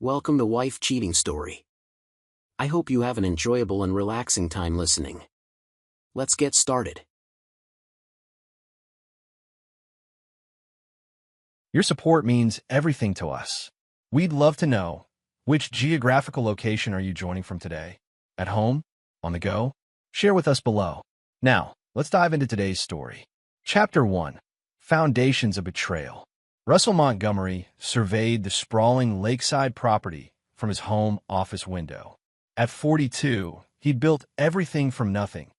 Welcome to Wife Cheating Story. I hope you have an enjoyable and relaxing time listening. Let's get started. Your support means everything to us. We'd love to know, which geographical location are you joining from today? At home? On the go? Share with us below. Now, let's dive into today's story. Chapter 1. Foundations of Betrayal. Russell Montgomery surveyed the sprawling lakeside property from his home office window. At 42, he'd built everything from nothing.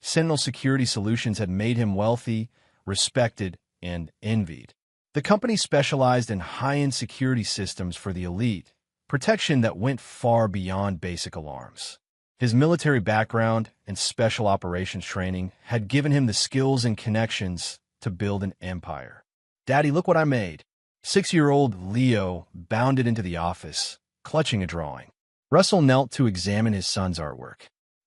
Sentinel Security Solutions had made him wealthy, respected, and envied. The company specialized in high-end security systems for the elite, protection that went far beyond basic alarms. His military background and special operations training had given him the skills and connections to build an empire. "Daddy, look what I made." 6-year-old Leo bounded into the office, clutching a drawing. Russell knelt to examine his son's artwork.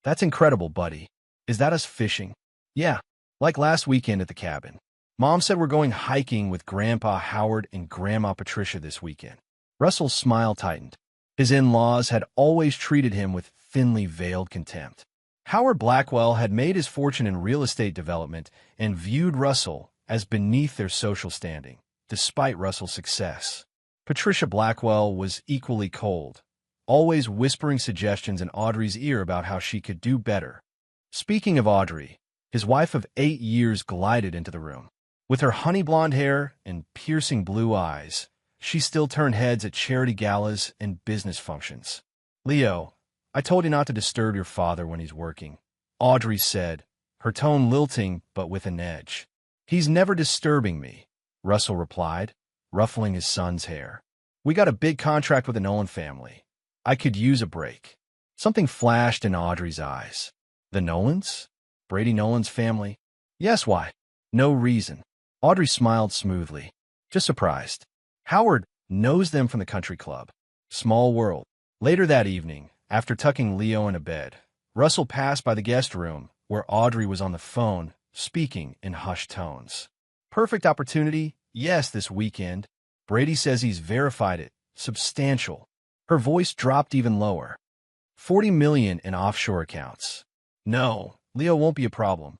"That's incredible, buddy. Is that us fishing?" "Yeah, like last weekend at the cabin. Mom said we're going hiking with Grandpa Howard and Grandma Patricia this weekend." Russell's smile tightened. His in-laws had always treated him with thinly veiled contempt. Howard Blackwell had made his fortune in real estate development and viewed Russell as beneath their social standing, despite Russell's success. Patricia Blackwell was equally cold, always whispering suggestions in Audrey's ear about how she could do better. Speaking of Audrey, his wife of 8 years glided into the room. With her honey blonde hair and piercing blue eyes, she still turned heads at charity galas and business functions. "Leo, I told you not to disturb your father when he's working," Audrey said, her tone lilting but with an edge. "He's never disturbing me," Russell replied, ruffling his son's hair. "We got a big contract with the Nolan family. I could use a break." Something flashed in Audrey's eyes. "The Nolans? Brady Nolan's family?" "Yes, why?" "No reason." Audrey smiled smoothly. "Just surprised. Howard knows them from the country club." Small world. Later that evening, after tucking Leo into bed, Russell passed by the guest room where Audrey was on the phone, speaking in hushed tones. "Perfect opportunity, yes, this weekend. Brady says he's verified it. Substantial." Her voice dropped even lower. 40 million in offshore accounts. "No, Leo won't be a problem."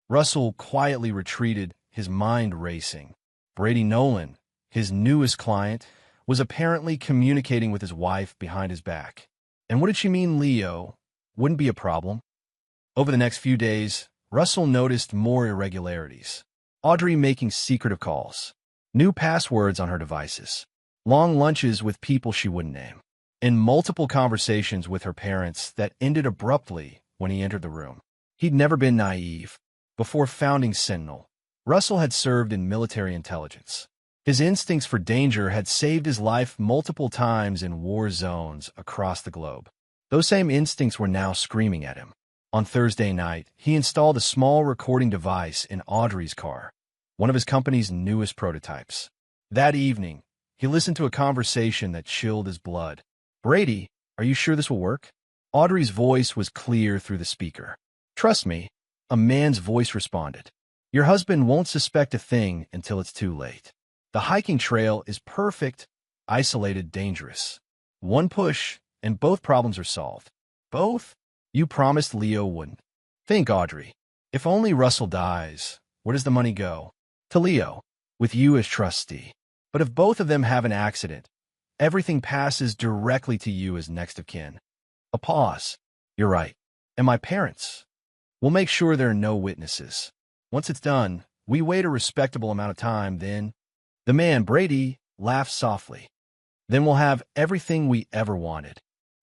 Russell quietly retreated, his mind racing. Brady Nolan, his newest client, was apparently communicating with his wife behind his back. And what did she mean Leo wouldn't be a problem? Over the next few days, Russell noticed more irregularities. Audrey making secretive calls, new passwords on her devices, long lunches with people she wouldn't name, and multiple conversations with her parents that ended abruptly when he entered the room. He'd never been naive. Before founding Sentinel, Russell had served in military intelligence. His instincts for danger had saved his life multiple times in war zones across the globe. Those same instincts were now screaming at him. On Thursday night, he installed a small recording device in Audrey's car, one of his company's newest prototypes. That evening, he listened to a conversation that chilled his blood. "Brady, are you sure this will work?" Audrey's voice was clear through the speaker. "Trust me," a man's voice responded. "Your husband won't suspect a thing until it's too late. The hiking trail is perfect, isolated, dangerous. One push, and both problems are solved." "Both? You promised Leo wouldn't." "Think, Audrey. If only Russell dies, where does the money go?" "To Leo, with you as trustee. But if both of them have an accident, everything passes directly to you as next of kin." A pause. "You're right. And my parents? We'll make sure there are no witnesses. Once it's done, we wait a respectable amount of time, then—" The man, Brady, laughed softly. "Then we'll have everything we ever wanted."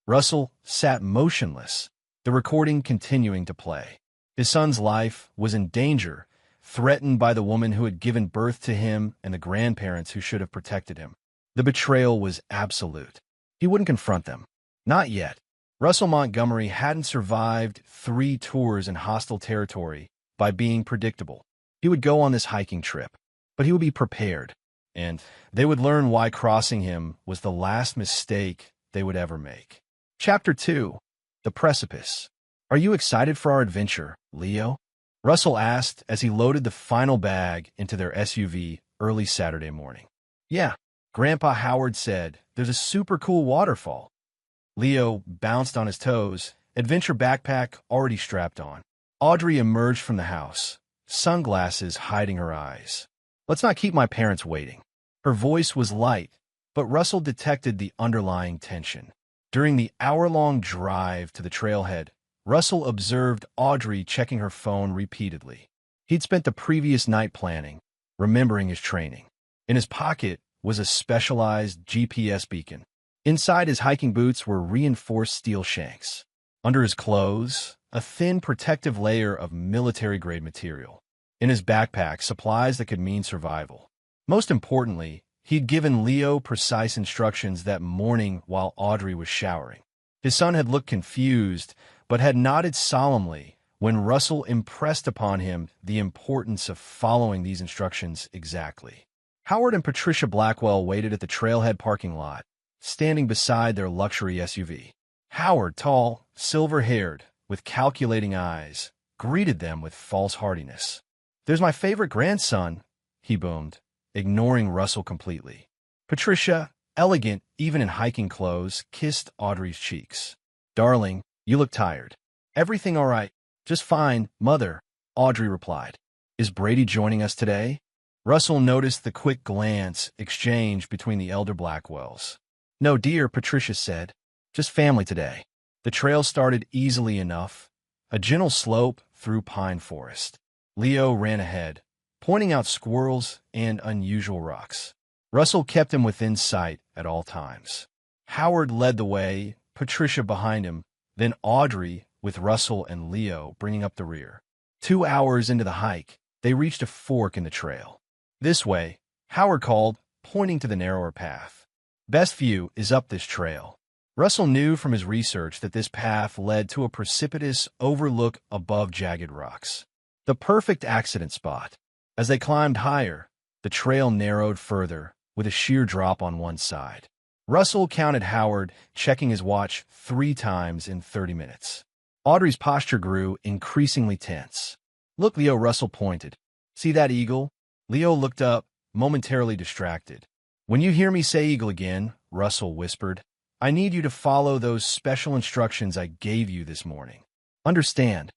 Russell sat motionless, the recording continuing to play. His son's life was in danger, threatened by the woman who had given birth to him and the grandparents who should have protected him. The betrayal was absolute. He wouldn't confront them. Not yet. Russell Montgomery hadn't survived 3 tours in hostile territory by being predictable. He would go on this hiking trip, but he would be prepared, and they would learn why crossing him was the last mistake they would ever make. Chapter 2. The Precipice. "Are you excited for our adventure, Leo?" Russell asked as he loaded the final bag into their SUV early Saturday morning. "Yeah, Grandpa Howard said, "There's a super cool waterfall." Leo bounced on his toes, adventure backpack already strapped on. Audrey emerged from the house, sunglasses hiding her eyes. "Let's not keep my parents waiting." Her voice was light, but Russell detected the underlying tension. During the hour-long drive to the trailhead, Russell observed Audrey checking her phone repeatedly. He'd spent the previous night planning, remembering his training. In his pocket was a specialized GPS beacon. Inside his hiking boots were reinforced steel shanks. Under his clothes, a thin protective layer of military-grade material. In his backpack, supplies that could mean survival. Most importantly, he'd given Leo precise instructions that morning while Audrey was showering. His son had looked confused, but had nodded solemnly when Russell impressed upon him the importance of following these instructions exactly. Howard and Patricia Blackwell waited at the trailhead parking lot, standing beside their luxury SUV. Howard, tall, silver-haired, with calculating eyes, greeted them with false heartiness. "There's my favorite grandson," he boomed, ignoring Russell completely. Patricia, elegant even in hiking clothes, kissed Audrey's cheeks. "Darling, you look tired." "Everything all right? Just fine, Mother," Audrey replied. "Is Brady joining us today?" Russell noticed the quick glance exchanged between the elder Blackwells. "No, dear," Patricia said. "Just family today." The trail started easily enough, a gentle slope through pine forest. Leo ran ahead, pointing out squirrels and unusual rocks. Russell kept him within sight at all times. Howard led the way, Patricia behind him, then Audrey with Russell and Leo bringing up the rear. 2 hours into the hike, they reached a fork in the trail. "This way," Howard called, pointing to the narrower path. "Best view is up this trail." Russell knew from his research that this path led to a precipitous overlook above jagged rocks. The perfect accident spot. As they climbed higher, the trail narrowed further, with a sheer drop on one side. Russell counted Howard, checking his watch 3 times in 30 minutes. Audrey's posture grew increasingly tense. "Look, Leo," Russell pointed. "See that eagle?" Leo looked up, momentarily distracted. "When you hear me say eagle again," Russell whispered, "I need you to follow those special instructions I gave you this morning. Understand?"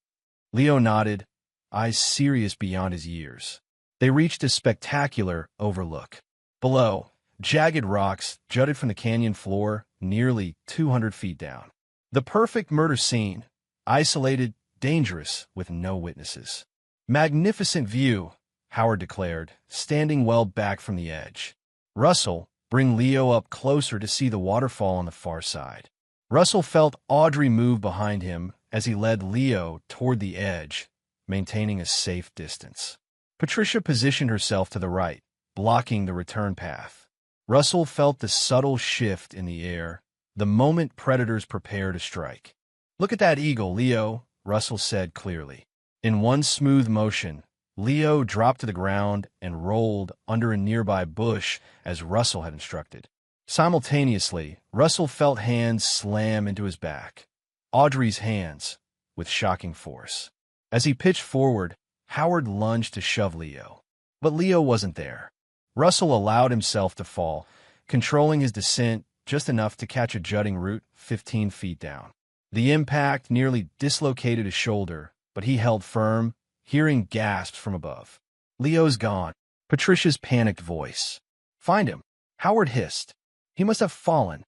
Leo nodded, eyes serious beyond his years. They reached a spectacular overlook. Below, jagged rocks jutted from the canyon floor nearly 200 feet down. The perfect murder scene, isolated, dangerous, with no witnesses. "Magnificent view," Howard declared, standing well back from the edge. "Russell, bring Leo up closer to see the waterfall on the far side." Russell felt Audrey move behind him as he led Leo toward the edge, maintaining a safe distance. Patricia positioned herself to the right, blocking the return path. Russell felt the subtle shift in the air, the moment predators prepare to strike. "Look at that eagle, Leo," Russell said clearly. In one smooth motion, Leo dropped to the ground and rolled under a nearby bush as Russell had instructed. Simultaneously, Russell felt hands slam into his back. Audrey's hands, with shocking force. As he pitched forward, Howard lunged to shove Leo. But Leo wasn't there. Russell allowed himself to fall, controlling his descent just enough to catch a jutting root 15 feet down. The impact nearly dislocated his shoulder, but he held firm, hearing gasps from above. "Leo's gone," Patricia's panicked voice. "Find him," Howard hissed. "He must have fallen."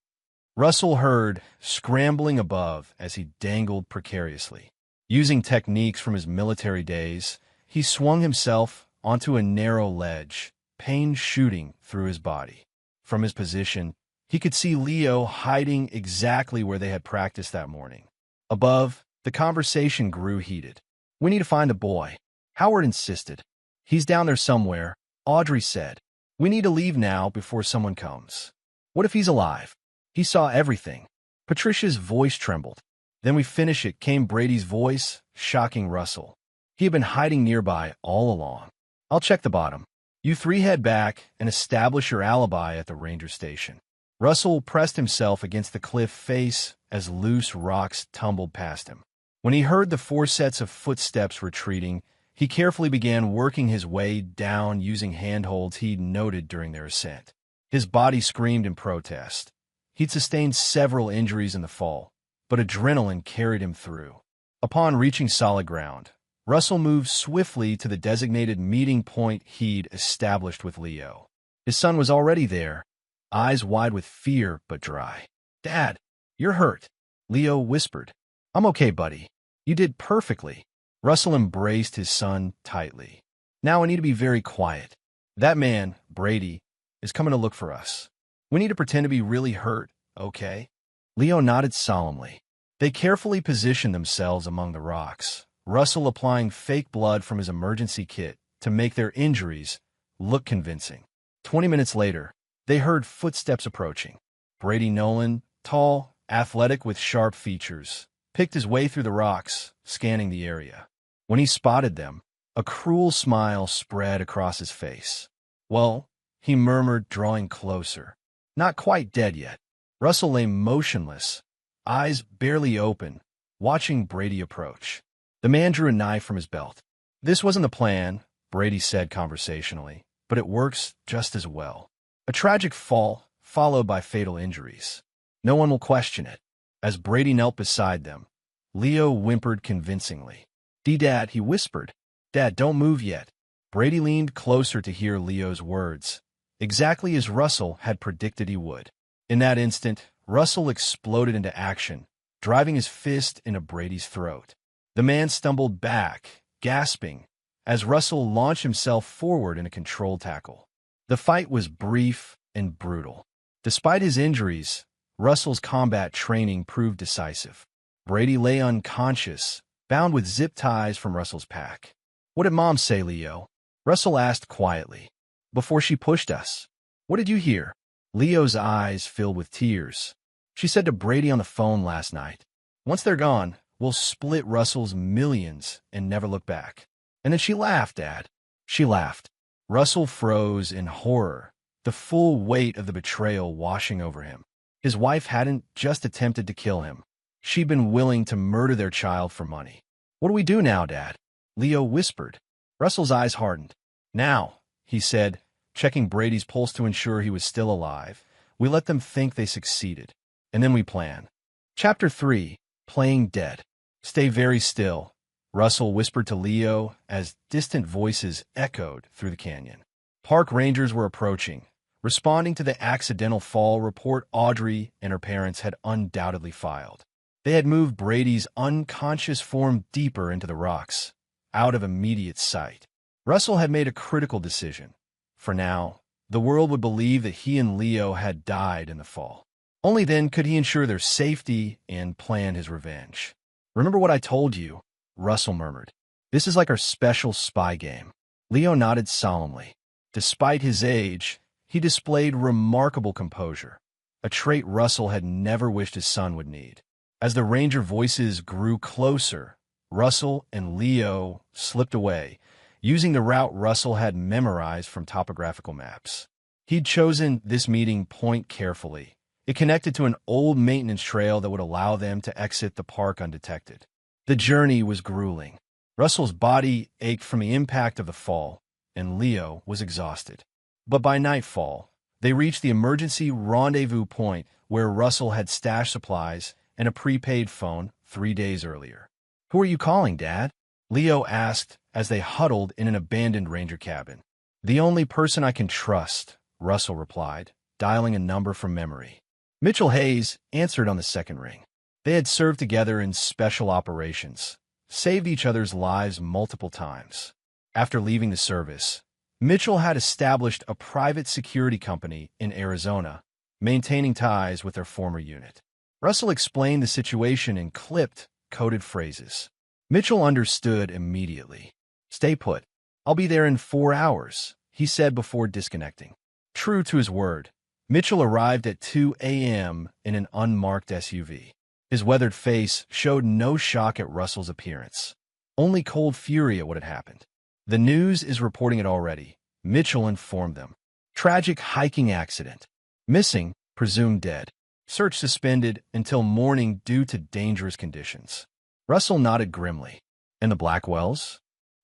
Russell heard, scrambling above as he dangled precariously. Using techniques from his military days, he swung himself onto a narrow ledge, pain shooting through his body. From his position, he could see Leo hiding exactly where they had practiced that morning. Above, the conversation grew heated. "We need to find the boy," Howard insisted. "He's down there somewhere," Audrey said. "We need to leave now before someone comes." "What if he's alive? He saw everything." Patricia's voice trembled. "Then we finish it," came Brady's voice, shocking Russell. He had been hiding nearby all along. "I'll check the bottom. You 3 head back and establish your alibi at the ranger station." Russell pressed himself against the cliff face as loose rocks tumbled past him. When he heard the 4 sets of footsteps retreating, he carefully began working his way down using handholds he'd noted during their ascent. His body screamed in protest. He'd sustained several injuries in the fall, but adrenaline carried him through. Upon reaching solid ground, Russell moved swiftly to the designated meeting point he'd established with Leo. His son was already there, eyes wide with fear but dry. "Dad, you're hurt," Leo whispered. "I'm okay, buddy. You did perfectly." Russell embraced his son tightly. "Now I need to be very quiet. That man, Brady, is coming to look for us. We need to pretend to be really hurt, okay?" Leo nodded solemnly. They carefully positioned themselves among the rocks, Russell applying fake blood from his emergency kit to make their injuries look convincing. 20 minutes later, they heard footsteps approaching. Brady Nolan, tall, athletic with sharp features, picked his way through the rocks, scanning the area. When he spotted them, a cruel smile spread across his face. "Well," he murmured, drawing closer. "Not quite dead yet." Russell lay motionless, eyes barely open, watching Brady approach. The man drew a knife from his belt. "This wasn't the plan," Brady said conversationally, "but it works just as well. A tragic fall, followed by fatal injuries. No one will question it." As Brady knelt beside them, Leo whimpered convincingly. "Dad," he whispered. "Dad, don't move yet." Brady leaned closer to hear Leo's words, exactly as Russell had predicted he would. In that instant, Russell exploded into action, driving his fist into Brady's throat. The man stumbled back, gasping, as Russell launched himself forward in a controlled tackle. The fight was brief and brutal. Despite his injuries, Russell's combat training proved decisive. Brady lay unconscious, bound with zip ties from Russell's pack. "What did Mom say, Leo?" Russell asked quietly. "Before she pushed us." "What did you hear?" Leo's eyes filled with tears. "She said to Brady on the phone last night, 'Once they're gone, we'll split Russell's millions and never look back.' And then she laughed, Dad." She laughed. Russell froze in horror, the full weight of the betrayal washing over him. His wife hadn't just attempted to kill him. She'd been willing to murder their child for money. "What do we do now, Dad?" Leo whispered. Russell's eyes hardened. "Now," he said, checking Brady's pulse to ensure he was still alive, "we let them think they succeeded. And then we plan." Chapter 3, Playing Dead. "Stay very still," Russell whispered to Leo as distant voices echoed through the canyon. Park rangers were approaching. Responding to the accidental fall report Audrey and her parents had undoubtedly filed. They had moved Brady's unconscious form deeper into the rocks, out of immediate sight. Russell had made a critical decision. For now, the world would believe that he and Leo had died in the fall. Only then could he ensure their safety and plan his revenge. "Remember what I told you," Russell murmured. "This is like our special spy game." Leo nodded solemnly. Despite his age, he displayed remarkable composure, a trait Russell had never wished his son would need. As the ranger voices grew closer, Russell and Leo slipped away, using the route Russell had memorized from topographical maps. He'd chosen this meeting point carefully. It connected to an old maintenance trail that would allow them to exit the park undetected. The journey was grueling. Russell's body ached from the impact of the fall, and Leo was exhausted. But by nightfall, they reached the emergency rendezvous point where Russell had stashed supplies and a prepaid phone 3 days earlier. "Who are you calling, Dad?" Leo asked as they huddled in an abandoned ranger cabin. "The only person I can trust," Russell replied, dialing a number from memory. Mitchell Hayes answered on the second ring. They had served together in special operations, saved each other's lives multiple times. After leaving the service, Mitchell had established a private security company in Arizona, maintaining ties with their former unit. Russell explained the situation in clipped, coded phrases. Mitchell understood immediately. "Stay put. I'll be there in 4 hours," he said before disconnecting. True to his word, Mitchell arrived at 2 a.m. in an unmarked SUV. His weathered face showed no shock at Russell's appearance, only cold fury at what had happened. "The news is reporting it already," Mitchell informed them. "Tragic hiking accident. Missing, presumed dead. Search suspended until morning due to dangerous conditions." Russell nodded grimly. "And the Blackwells?"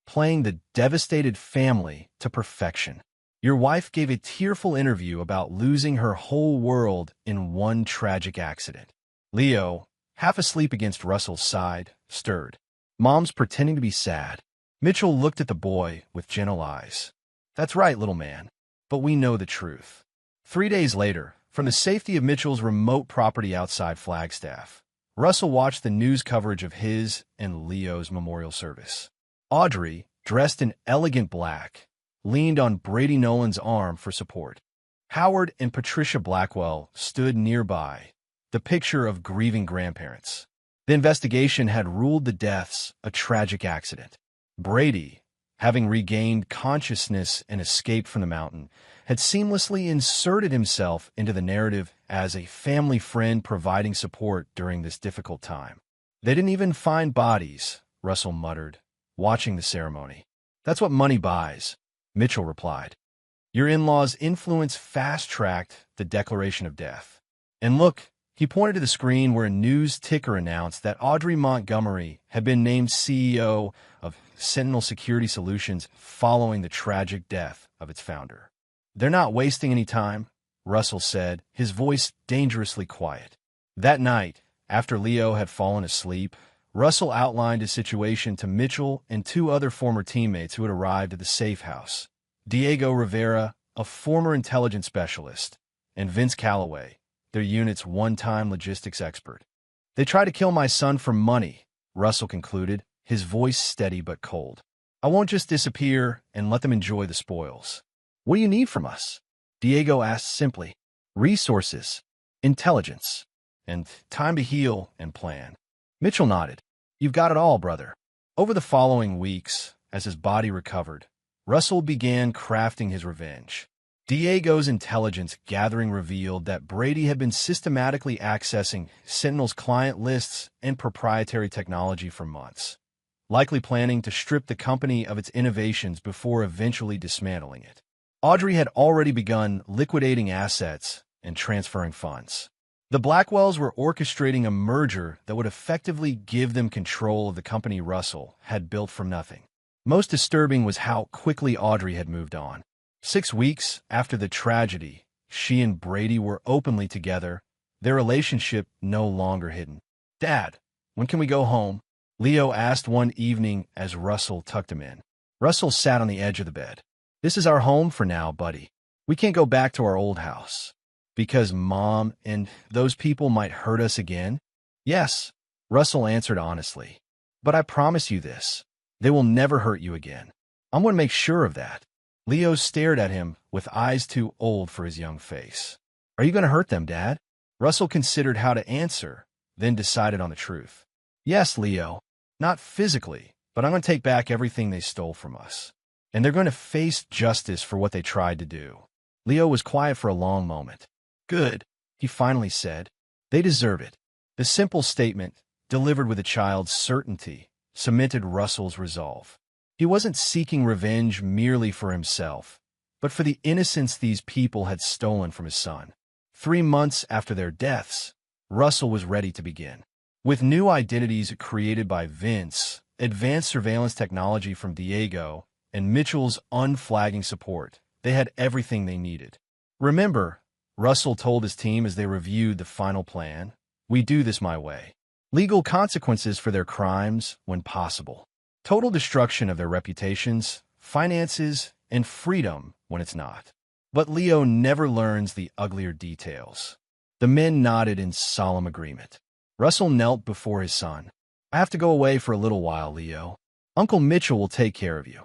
Playing the devastated family to perfection. Your wife gave a tearful interview about losing her whole world in one tragic accident. Leo, half asleep against Russell's side, stirred. Mom's pretending to be sad. Mitchell looked at the boy with gentle eyes. That's right, little man. But we know the truth. 3 days later, from the safety of Mitchell's remote property outside Flagstaff, Russell watched the news coverage of his and Leo's memorial service. Audrey, dressed in elegant black, leaned on Brady Nolan's arm for support. Howard and Patricia Blackwell stood nearby, the picture of grieving grandparents. The investigation had ruled the deaths a tragic accident. Brady, having regained consciousness and escaped from the mountain, had seamlessly inserted himself into the narrative as a family friend providing support during this difficult time. They didn't even find bodies, Russell muttered, watching the ceremony. That's what money buys, Mitchell replied. Your in-laws' influence fast-tracked the declaration of death. And look, he pointed to the screen where a news ticker announced that Audrey Montgomery had been named CEO of Sentinel Security Solutions following the tragic death of its founder. They're not wasting any time, Russell said, his voice dangerously quiet. That night, after Leo had fallen asleep, Russell outlined his situation to Mitchell and 2 other former teammates who had arrived at the safe house. Diego Rivera, a former intelligence specialist, and Vince Calloway, their unit's one-time logistics expert. They tried to kill my son for money, Russell concluded, his voice steady but cold. I won't just disappear and let them enjoy the spoils. What do you need from us? Diego asked simply. Resources, intelligence, and time to heal and plan. Mitchell nodded. You've got it all, brother. Over the following weeks, as his body recovered, Russell began crafting his revenge. Diego's intelligence gathering revealed that Brady had been systematically accessing Sentinel's client lists and proprietary technology for months, likely planning to strip the company of its innovations before eventually dismantling it. Audrey had already begun liquidating assets and transferring funds. The Blackwells were orchestrating a merger that would effectively give them control of the company Russell had built from nothing. Most disturbing was how quickly Audrey had moved on. 6 weeks after the tragedy, she and Brady were openly together, their relationship no longer hidden. Dad, when can we go home? Leo asked one evening as Russell tucked him in. Russell sat on the edge of the bed. This is our home for now, buddy. We can't go back to our old house. Because Mom and those people might hurt us again? Yes, Russell answered honestly. But I promise you this. They will never hurt you again. I'm going to make sure of that. Leo stared at him with eyes too old for his young face. Are you going to hurt them, Dad? Russell considered how to answer, then decided on the truth. Yes, Leo. Not physically, but I'm going to take back everything they stole from us. And they're going to face justice for what they tried to do. Leo was quiet for a long moment. Good, he finally said. They deserve it. The simple statement, delivered with a child's certainty, cemented Russell's resolve. He wasn't seeking revenge merely for himself, but for the innocence these people had stolen from his son. 3 months after their deaths, Russell was ready to begin. With new identities created by Vince, advanced surveillance technology from Diego, and Mitchell's unflagging support, they had everything they needed. Remember, Russell told his team as they reviewed the final plan, we do this my way. Legal consequences for their crimes when possible. Total destruction of their reputations, finances, and freedom when it's not. But Leo never learns the uglier details. The men nodded in solemn agreement. Russell knelt before his son. I have to go away for a little while, Leo. Uncle Mitchell will take care of you.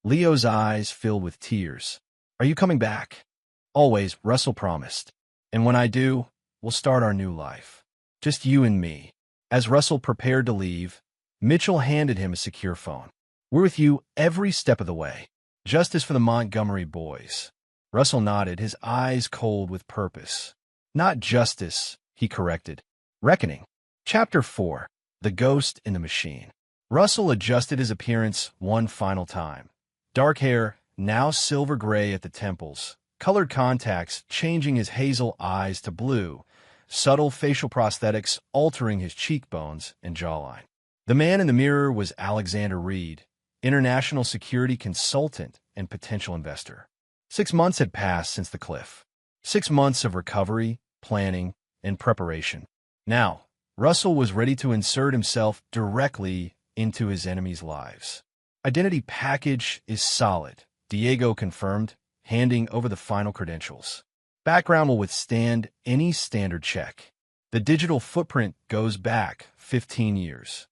Leo's eyes filled with tears. Are you coming back? Always, Russell promised. And when I do, we'll start our new life. Just you and me. As Russell prepared to leave, Mitchell handed him a secure phone. We're with you every step of the way. Justice for the Montgomery boys. Russell nodded, his eyes cold with purpose. Not justice, he corrected. Reckoning. Chapter 4. The Ghost in the Machine. Russell adjusted his appearance one final time. Dark hair, now silver-gray at the temples, colored contacts changing his hazel eyes to blue, subtle facial prosthetics altering his cheekbones and jawline. The man in the mirror was Alexander Reed, international security consultant and potential investor. 6 months had passed since the cliff. 6 months of recovery, planning, and preparation. Now, Russell was ready to insert himself directly into his enemies' lives. Identity package is solid, Diego confirmed, handing over the final credentials. Background will withstand any standard check. The digital footprint goes back 15 years.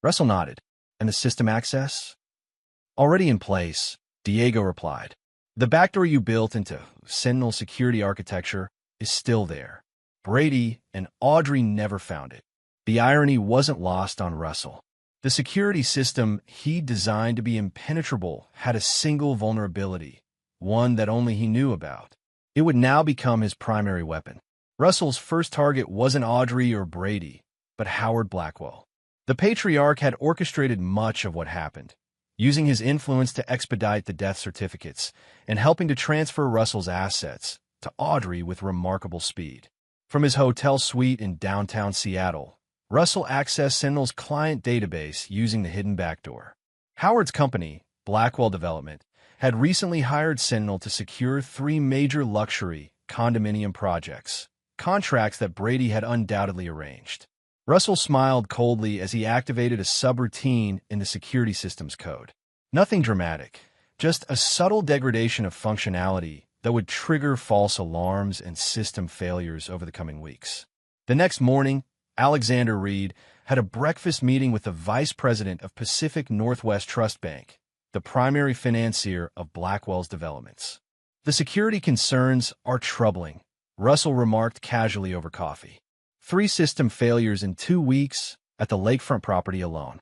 Russell nodded. And the system access? Already in place, Diego replied. The backdoor you built into Sentinel security architecture is still there. Brady and Audrey never found it. The irony wasn't lost on Russell. The security system he designed to be impenetrable had a single vulnerability, one that only he knew about. It would now become his primary weapon. Russell's first target wasn't Audrey or Brady, but Howard Blackwell. The patriarch had orchestrated much of what happened, using his influence to expedite the death certificates and helping to transfer Russell's assets to Audrey with remarkable speed. From his hotel suite in downtown Seattle, Russell accessed Sentinel's client database using the hidden backdoor. Howard's company, Blackwell Development, had recently hired Sentinel to secure 3 major luxury condominium projects, contracts that Brady had undoubtedly arranged. Russell smiled coldly as he activated a subroutine in the security system's code. Nothing dramatic, just a subtle degradation of functionality that would trigger false alarms and system failures over the coming weeks. The next morning, Alexander Reed had a breakfast meeting with the vice president of Pacific Northwest Trust Bank, the primary financier of Blackwell's developments. The security concerns are troubling, Russell remarked casually over coffee. 3 system failures in 2 weeks at the lakefront property alone.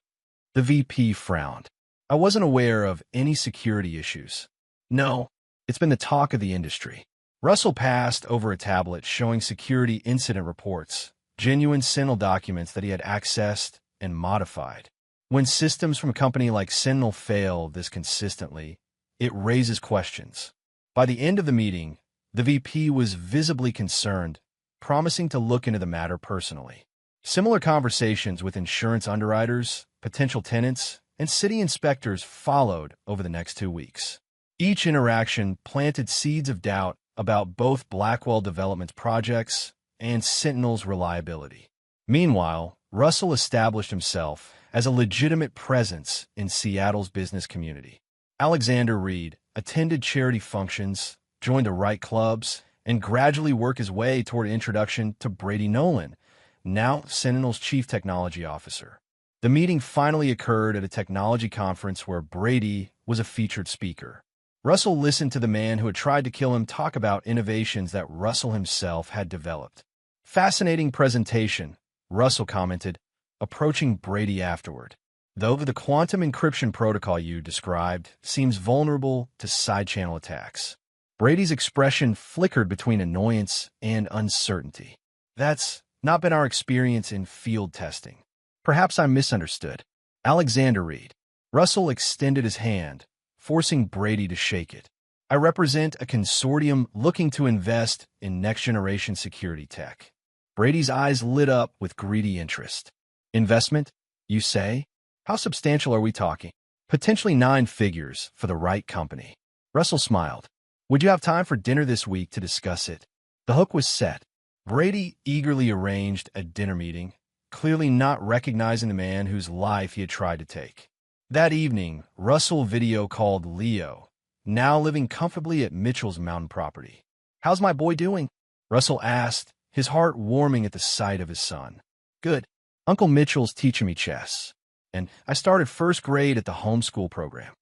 The VP frowned. I wasn't aware of any security issues. No, it's been the talk of the industry. Russell passed over a tablet showing security incident reports, genuine Sentinel documents that he had accessed and modified. When systems from a company like Sentinel fail this consistently, it raises questions. By the end of the meeting, the VP was visibly concerned, promising to look into the matter personally. Similar conversations with insurance underwriters, potential tenants, and city inspectors followed over the next 2 weeks. Each interaction planted seeds of doubt about both Blackwell Development's projects and Sentinel's reliability. Meanwhile, Russell established himself as a legitimate presence in Seattle's business community. Alexander Reed attended charity functions, joined the right clubs, and gradually worked his way toward introduction to Brady Nolan, now Sentinel's chief technology officer. The meeting finally occurred at a technology conference where Brady was a featured speaker. Russell listened to the man who had tried to kill him talk about innovations that Russell himself had developed. Fascinating presentation, Russell commented, approaching Brady afterward. Though the quantum encryption protocol you described seems vulnerable to side-channel attacks. Brady's expression flickered between annoyance and uncertainty. That's not been our experience in field testing. Perhaps I misunderstood. Alexander Reed. Russell extended his hand, forcing Brady to shake it. I represent a consortium looking to invest in next-generation security tech. Brady's eyes lit up with greedy interest. Investment, you say? How substantial are we talking? Potentially 9 figures for the right company. Russell smiled. Would you have time for dinner this week to discuss it? The hook was set. Brady eagerly arranged a dinner meeting, clearly not recognizing the man whose life he had tried to take. That evening, Russell video called Leo, now living comfortably at Mitchell's mountain property. How's my boy doing? Russell asked, his heart warming at the sight of his son. Good. Uncle Mitchell's teaching me chess, and I started first grade at the homeschool program.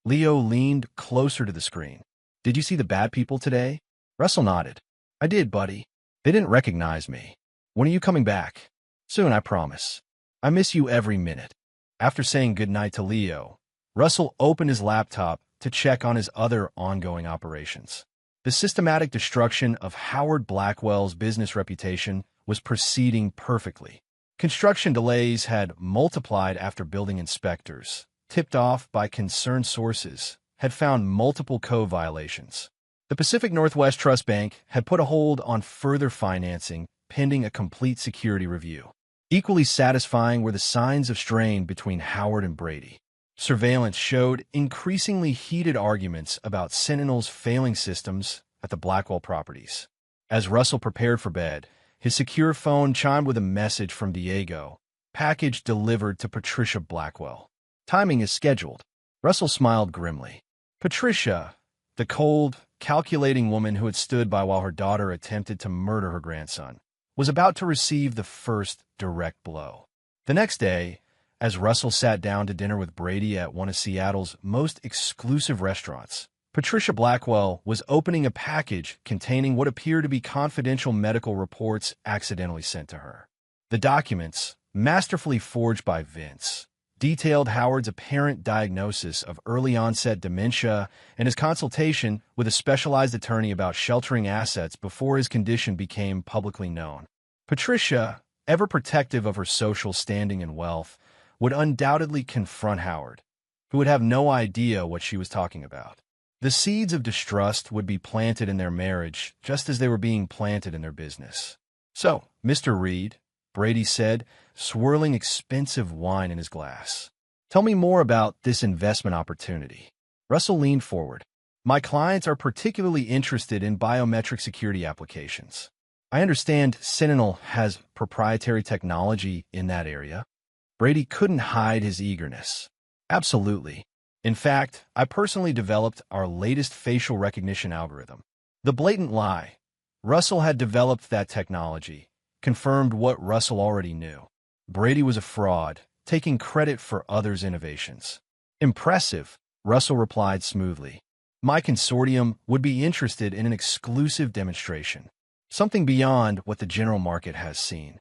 Leo leaned closer to the screen. Did you see the bad people today? Russell nodded. I did, buddy. They didn't recognize me. When are you coming back? Soon, I promise. I miss you every minute. After saying goodnight to Leo, Russell opened his laptop to check on his other ongoing operations. The systematic destruction of Howard Blackwell's business reputation was proceeding perfectly. Construction delays had multiplied after building inspectors, tipped off by concerned sources, had found multiple code violations. The Pacific Northwest Trust Bank had put a hold on further financing pending a complete security review. Equally satisfying were the signs of strain between Howard and Brady. Surveillance showed increasingly heated arguments about Sentinel's failing systems at the Blackwell properties. As Russell prepared for bed, his secure phone chimed with a message from Diego, package delivered to Patricia Blackwell. Timing is scheduled. Russell smiled grimly. Patricia, the cold, calculating woman who had stood by while her daughter attempted to murder her grandson, was about to receive the first direct blow. The next day, as Russell sat down to dinner with Brady at one of Seattle's most exclusive restaurants, Patricia Blackwell was opening a package containing what appeared to be confidential medical reports accidentally sent to her. The documents, masterfully forged by Vince, detailed Howard's apparent diagnosis of early-onset dementia and his consultation with a specialized attorney about sheltering assets before his condition became publicly known. Patricia, ever protective of her social standing and wealth, would undoubtedly confront Howard, who would have no idea what she was talking about. The seeds of distrust would be planted in their marriage just as they were being planted in their business. "So, Mr. Reed," Brady said, swirling expensive wine in his glass, "tell me more about this investment opportunity." Russell leaned forward. "My clients are particularly interested in biometric security applications. I understand Sentinel has proprietary technology in that area." Brady couldn't hide his eagerness. "Absolutely. In fact, I personally developed our latest facial recognition algorithm." The blatant lie. Russell had developed that technology, confirmed what Russell already knew. Brady was a fraud, taking credit for others' innovations. "Impressive," Russell replied smoothly. "My consortium would be interested in an exclusive demonstration, something beyond what the general market has seen."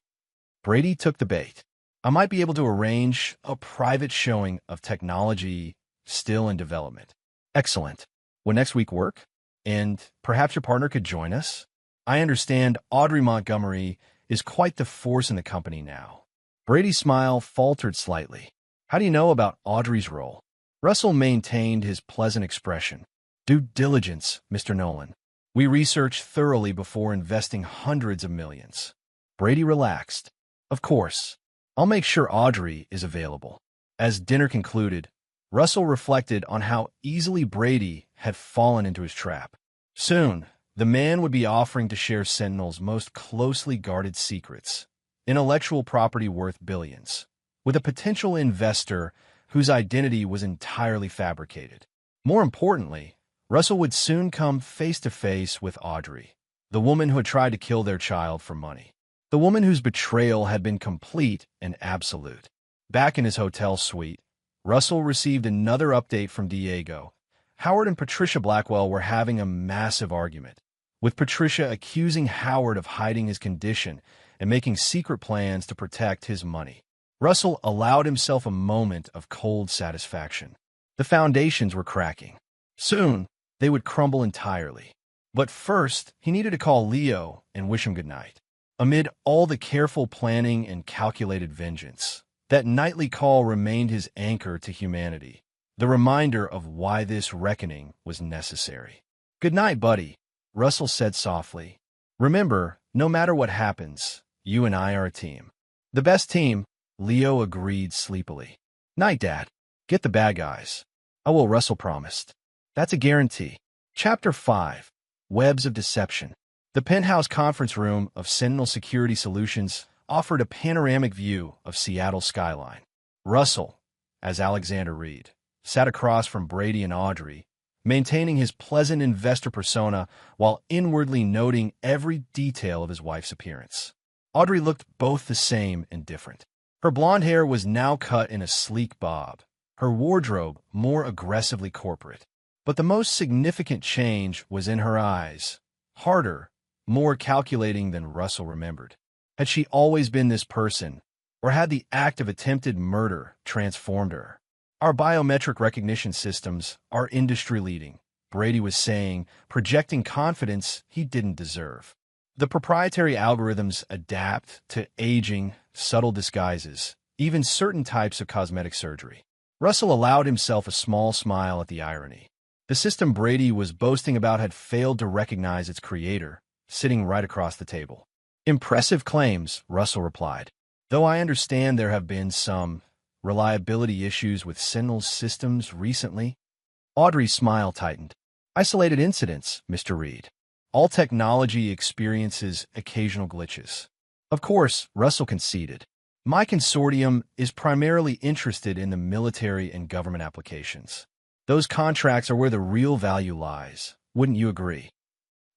Brady took the bait. "I might be able to arrange a private showing of technology still in development." "Excellent. Would next week work? And perhaps your partner could join us? I understand Audrey Montgomery is quite the force in the company now." Brady's smile faltered slightly. "How do you know about Audrey's role?" Russell maintained his pleasant expression. "Due diligence, Mr. Nolan. We research thoroughly before investing hundreds of millions." Brady relaxed. "Of course. I'll make sure Audrey is available." As dinner concluded, Russell reflected on how easily Brady had fallen into his trap. Soon, the man would be offering to share Sentinel's most closely guarded secrets, intellectual property worth billions, with a potential investor whose identity was entirely fabricated. More importantly, Russell would soon come face-to-face with Audrey, the woman who had tried to kill their child for money. The woman whose betrayal had been complete and absolute. Back in his hotel suite, Russell received another update from Diego. Howard and Patricia Blackwell were having a massive argument, with Patricia accusing Howard of hiding his condition and making secret plans to protect his money. Russell allowed himself a moment of cold satisfaction. The foundations were cracking. Soon, they would crumble entirely. But first, he needed to call Leo and wish him good night. Amid all the careful planning and calculated vengeance, that nightly call remained his anchor to humanity, the reminder of why this reckoning was necessary. "Good night, buddy," Russell said softly. "Remember, no matter what happens, you and I are a team." "The best team," Leo agreed sleepily. "Night, Dad. Get the bad guys." "I will," Russell promised. "That's a guarantee." Chapter 5. Webs of Deception. The penthouse conference room of Sentinel Security Solutions offered a panoramic view of Seattle's skyline. Russell, as Alexander Reed, sat across from Brady and Audrey, maintaining his pleasant investor persona while inwardly noting every detail of his wife's appearance. Audrey looked both the same and different. Her blonde hair was now cut in a sleek bob, her wardrobe more aggressively corporate. But the most significant change was in her eyes, harder, more calculating than Russell remembered. Had she always been this person, or had the act of attempted murder transformed her? "Our biometric recognition systems are industry-leading," Brady was saying, projecting confidence he didn't deserve. "The proprietary algorithms adapt to aging, subtle disguises, even certain types of cosmetic surgery." Russell allowed himself a small smile at the irony. The system Brady was boasting about had failed to recognize its creator, sitting right across the table. "Impressive claims," Russell replied, "though I understand there have been some reliability issues with Sentinel's systems recently? Audrey's smile tightened. Isolated incidents, Mr. Reed. All technology experiences occasional glitches. Of course, Russell conceded. My consortium is primarily interested in the military and government applications. Those contracts are where the real value lies. Wouldn't you agree?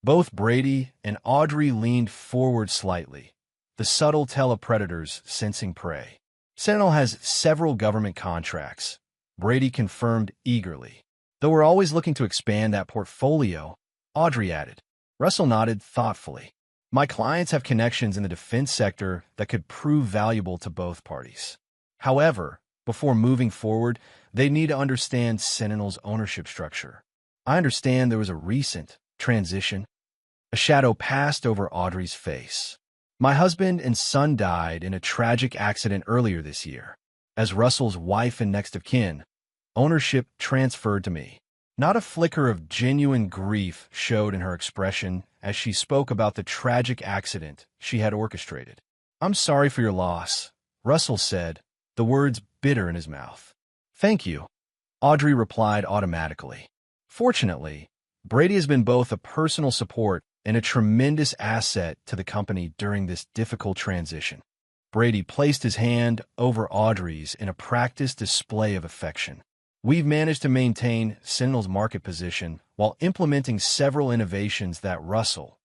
Both Brady and Audrey leaned forward slightly, the subtle telepredators sensing prey. Sentinel has several government contracts, Brady confirmed eagerly. Though we're always looking to expand that portfolio, Audrey added. Russell nodded thoughtfully. My clients have connections in the defense sector that could prove valuable to both parties. However, before moving forward, they need to understand Sentinel's ownership structure. I understand there was a recent transition. A shadow passed over Audrey's face. My husband and son died in a tragic accident earlier this year. As Russell's wife and next of kin, ownership transferred to me. Not a flicker of genuine grief showed in her expression as she spoke about the tragic accident she had orchestrated. I'm sorry for your loss, Russell said, the words bitter in his mouth. Thank you, Audrey replied automatically. Fortunately, Brady has been both a personal support and a tremendous asset to the company during this difficult transition. Brady placed his hand over Audrey's in a practiced display of affection. We've managed to maintain Sentinel's market position while implementing several innovations that Russell,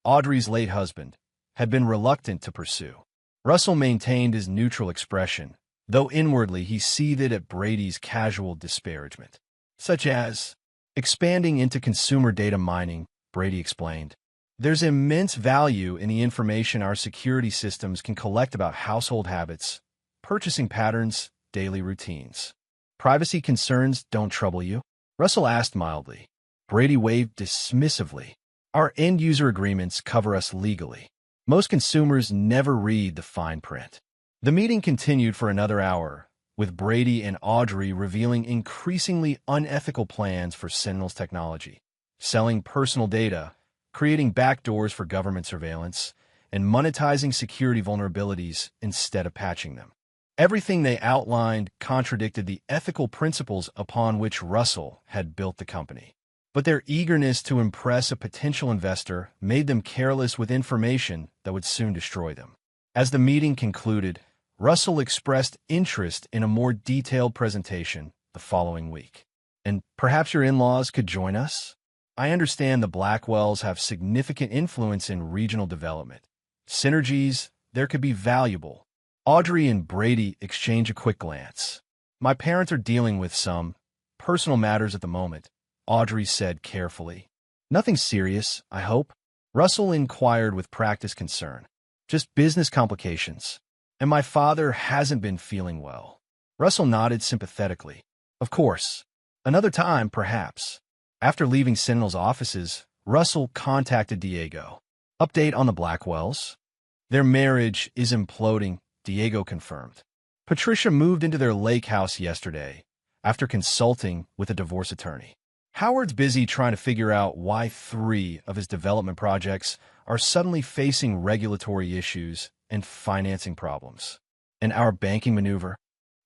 Audrey's late husband, had been reluctant to pursue. Russell maintained his neutral expression, though inwardly he seethed at Brady's casual disparagement. Such as, expanding into consumer data mining, Brady explained. There's immense value in the information our security systems can collect about household habits, purchasing patterns, daily routines. Privacy concerns don't trouble you? Russell asked mildly. Brady waved dismissively. Our end-user agreements cover us legally. Most consumers never read the fine print. The meeting continued for another hour, with Brady and Audrey revealing increasingly unethical plans for Sentinel's technology, selling personal data, creating backdoors for government surveillance, and monetizing security vulnerabilities instead of patching them. Everything they outlined contradicted the ethical principles upon which Russell had built the company. But their eagerness to impress a potential investor made them careless with information that would soon destroy them. As the meeting concluded, Russell expressed interest in a more detailed presentation the following week. And perhaps your in-laws could join us? I understand the Blackwells have significant influence in regional development. Synergies there could be valuable. Audrey and Brady exchanged a quick glance. My parents are dealing with some personal matters at the moment, Audrey said carefully. Nothing serious, I hope? Russell inquired with practiced concern. Just business complications. And my father hasn't been feeling well. Russell nodded sympathetically. Of course. Another time, perhaps. After leaving Sentinel's offices, Russell contacted Diego. Update on the Blackwells? Their marriage is imploding, Diego confirmed. Patricia moved into their lake house yesterday, after consulting with a divorce attorney. Howard's busy trying to figure out why 3 of his development projects are suddenly facing regulatory issues and financing problems. And our banking maneuver?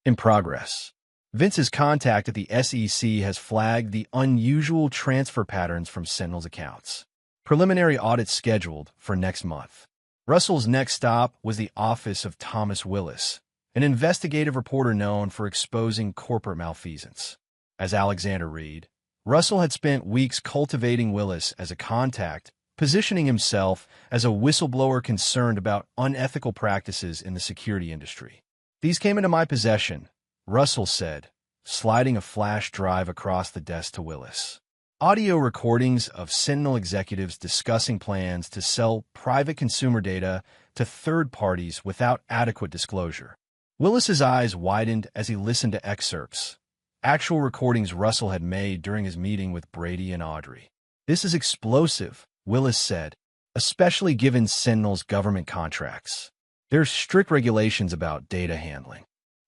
In progress. Vince's contact at the SEC has flagged the unusual transfer patterns from Sentinel's accounts. Preliminary audit scheduled for next month. Russell's next stop was the office of Thomas Willis, an investigative reporter known for exposing corporate malfeasance. As Alexander Reed, Russell had spent weeks cultivating Willis as a contact, positioning himself as a whistleblower concerned about unethical practices in the security industry. These came into my possession, Russell said, sliding a flash drive across the desk to Willis. Audio recordings of Sentinel executives discussing plans to sell private consumer data to third parties without adequate disclosure. Willis's eyes widened as he listened to excerpts, actual recordings Russell had made during his meeting with Brady and Audrey. This is explosive, Willis said, especially given Sentinel's government contracts. There's strict regulations about data handling.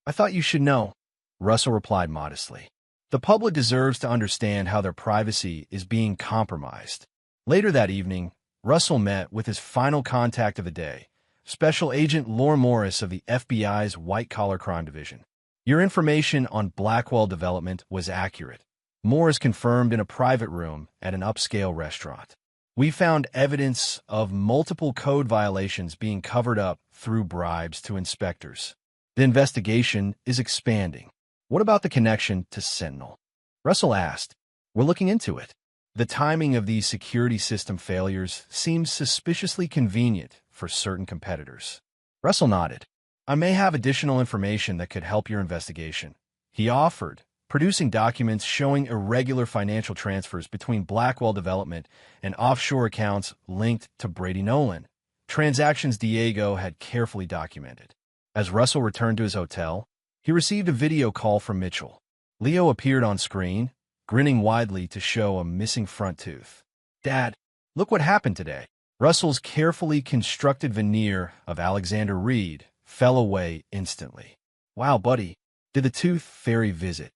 I thought you should know, Russell replied modestly. The public deserves to understand how their privacy is being compromised. Later that evening, Russell met with his final contact of the day, Special Agent Laura Morris of the FBI's White-Collar Crime Division. Your information on Blackwell development was accurate. More is confirmed in a private room at an upscale restaurant. We found evidence of multiple code violations being covered up through bribes to inspectors. The investigation is expanding. What about the connection to Sentinel? Russell asked. We're looking into it. The timing of these security system failures seems suspiciously convenient for certain competitors. Russell nodded. I may have additional information that could help your investigation. He offered, producing documents showing irregular financial transfers between Blackwell Development and offshore accounts linked to Brady Nolan, transactions Diego had carefully documented. As Russell returned to his hotel, he received a video call from Mitchell. Leo appeared on screen, grinning widely to show a missing front tooth. Dad, look what happened today. Russell's carefully constructed veneer of Alexander Reed fell away instantly. Wow, buddy, did the tooth fairy visit?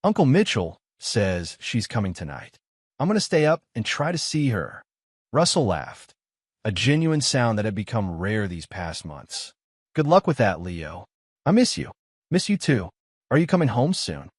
Uncle Mitchell says she's coming tonight. I'm going to stay up and try to see her. Russell laughed, a genuine sound that had become rare these past months. Good luck with that, Leo. I miss you. Miss you too. Are you coming home soon?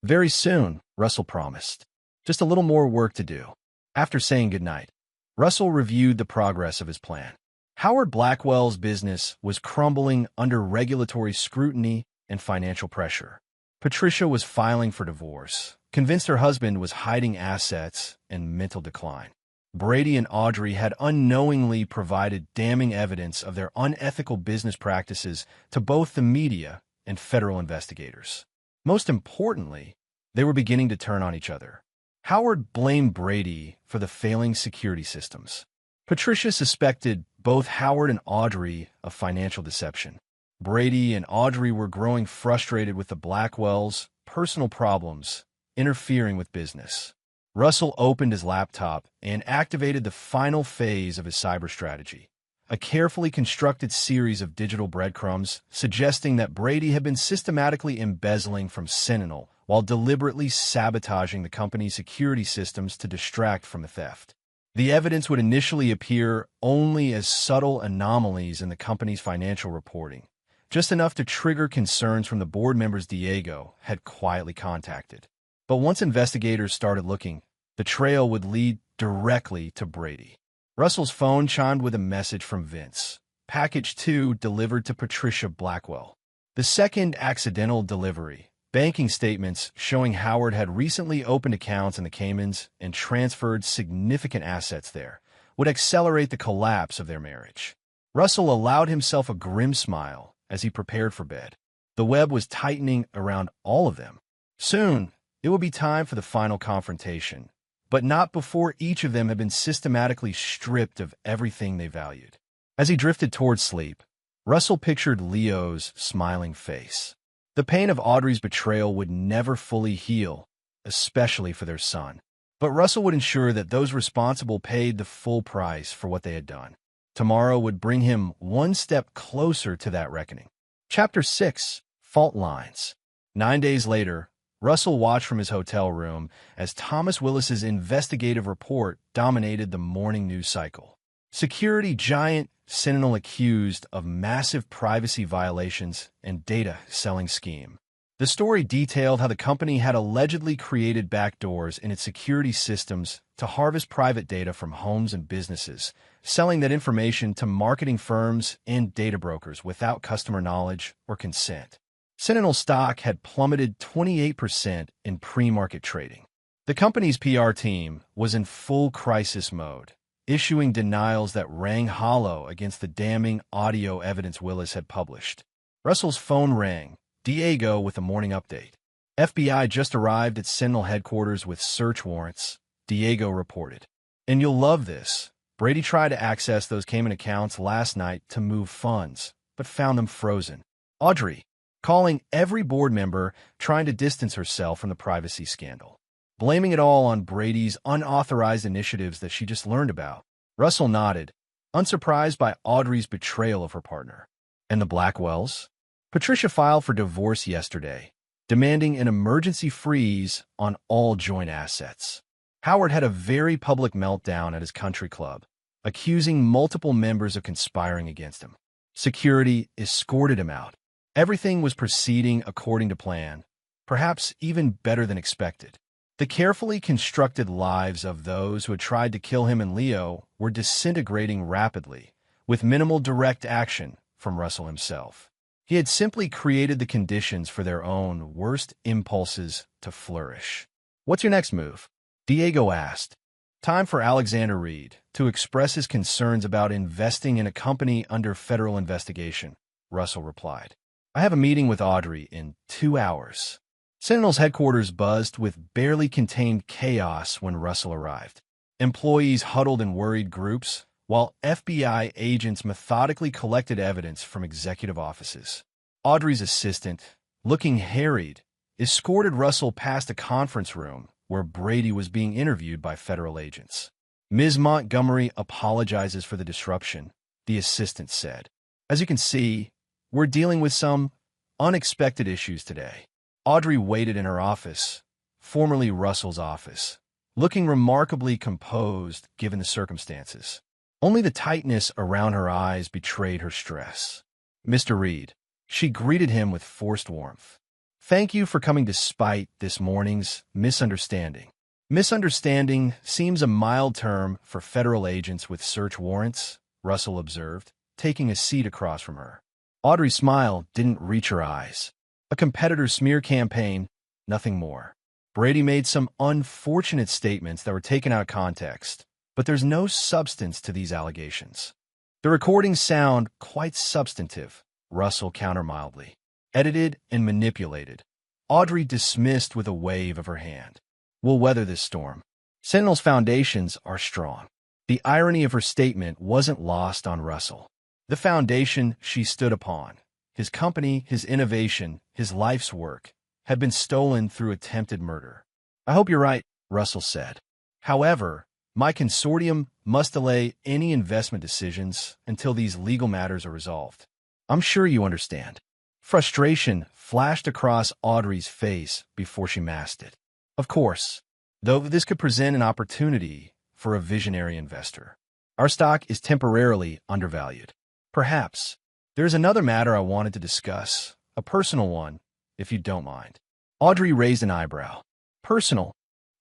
Very soon, Russell promised. Just a little more work to do. After saying goodnight, Russell reviewed the progress of his plan. Howard Blackwell's business was crumbling under regulatory scrutiny and financial pressure. Patricia was filing for divorce, convinced her husband was hiding assets and mental decline. Brady and Audrey had unknowingly provided damning evidence of their unethical business practices to both the media and federal investigators. Most importantly, they were beginning to turn on each other. Howard blamed Brady for the failing security systems. Patricia suspected both Howard and Audrey of financial deception. Brady and Audrey were growing frustrated with the Blackwells' personal problems interfering with business. Russell opened his laptop and activated the final phase of his cyber strategy, a carefully constructed series of digital breadcrumbs suggesting that Brady had been systematically embezzling from Sentinel while deliberately sabotaging the company's security systems to distract from the theft. The evidence would initially appear only as subtle anomalies in the company's financial reporting, just enough to trigger concerns from the board members Diego had quietly contacted. But once investigators started looking, the trail would lead directly to Brady. Russell's phone chimed with a message from Vince. Package 2 delivered to Patricia Blackwell. The second accidental delivery, banking statements showing Howard had recently opened accounts in the Caymans and transferred significant assets there, would accelerate the collapse of their marriage. Russell allowed himself a grim smile as he prepared for bed. The web was tightening around all of them. Soon, it would be time for the final confrontation, but not before each of them had been systematically stripped of everything they valued. As he drifted towards sleep, Russell pictured Leo's smiling face. The pain of Audrey's betrayal would never fully heal, especially for their son. But Russell would ensure that those responsible paid the full price for what they had done. Tomorrow would bring him one step closer to that reckoning. Chapter 6: Fault Lines. 9 days later, Russell watched from his hotel room as Thomas Willis's investigative report dominated the morning news cycle. Security giant Sentinel accused of massive privacy violations and data selling scheme. The story detailed how the company had allegedly created backdoors in its security systems to harvest private data from homes and businesses, selling that information to marketing firms and data brokers without customer knowledge or consent. Sentinel stock had plummeted 28% in pre-market trading. The company's PR team was in full crisis mode, issuing denials that rang hollow against the damning audio evidence Willis had published. Russell's phone rang, Diego with a morning update. FBI just arrived at Sentinel headquarters with search warrants, Diego reported. And you'll love this. Brady tried to access those Cayman accounts last night to move funds, but found them frozen. Audrey, calling every board member, trying to distance herself from the privacy scandal, blaming it all on Brady's unauthorized initiatives that she just learned about. Russell nodded, unsurprised by Audrey's betrayal of her partner. And the Blackwells? Patricia filed for divorce yesterday, demanding an emergency freeze on all joint assets. Howard had a very public meltdown at his country club, accusing multiple members of conspiring against him. Security escorted him out, Everything was proceeding according to plan, perhaps even better than expected. The carefully constructed lives of those who had tried to kill him and Leo were disintegrating rapidly, with minimal direct action from Russell himself. He had simply created the conditions for their own worst impulses to flourish. "What's your next move?" Diego asked. "Time for Alexander Reed to express his concerns about investing in a company under federal investigation," Russell replied. "I have a meeting with Audrey in 2 hours." Sentinel's headquarters buzzed with barely contained chaos when Russell arrived. Employees huddled in worried groups, while FBI agents methodically collected evidence from executive offices. Audrey's assistant, looking harried, escorted Russell past a conference room where Brady was being interviewed by federal agents. "Ms. Montgomery apologizes for the disruption," the assistant said. "As you can see, we're dealing with some unexpected issues today." Audrey waited in her office, formerly Russell's office, looking remarkably composed given the circumstances. Only the tightness around her eyes betrayed her stress. "Mr. Reed," she greeted him with forced warmth. "Thank you for coming despite this morning's misunderstanding." "Misunderstanding seems a mild term for federal agents with search warrants," Russell observed, taking a seat across from her. Audrey's smile didn't reach her eyes. "A competitor's smear campaign, nothing more. Brady made some unfortunate statements that were taken out of context, but there's no substance to these allegations." "The recordings sound quite substantive," Russell countered mildly. "Edited and manipulated." Audrey dismissed with a wave of her hand. "We'll weather this storm. Sentinel's foundations are strong." The irony of her statement wasn't lost on Russell. The foundation she stood upon, his company, his innovation, his life's work, had been stolen through attempted murder. "I hope you're right," Russell said. "However, my consortium must delay any investment decisions until these legal matters are resolved. I'm sure you understand." Frustration flashed across Audrey's face before she masked it. "Of course, though this could present an opportunity for a visionary investor. Our stock is temporarily undervalued. Perhaps. There's another matter I wanted to discuss, a personal one, if you don't mind." Audrey raised an eyebrow. "Personal?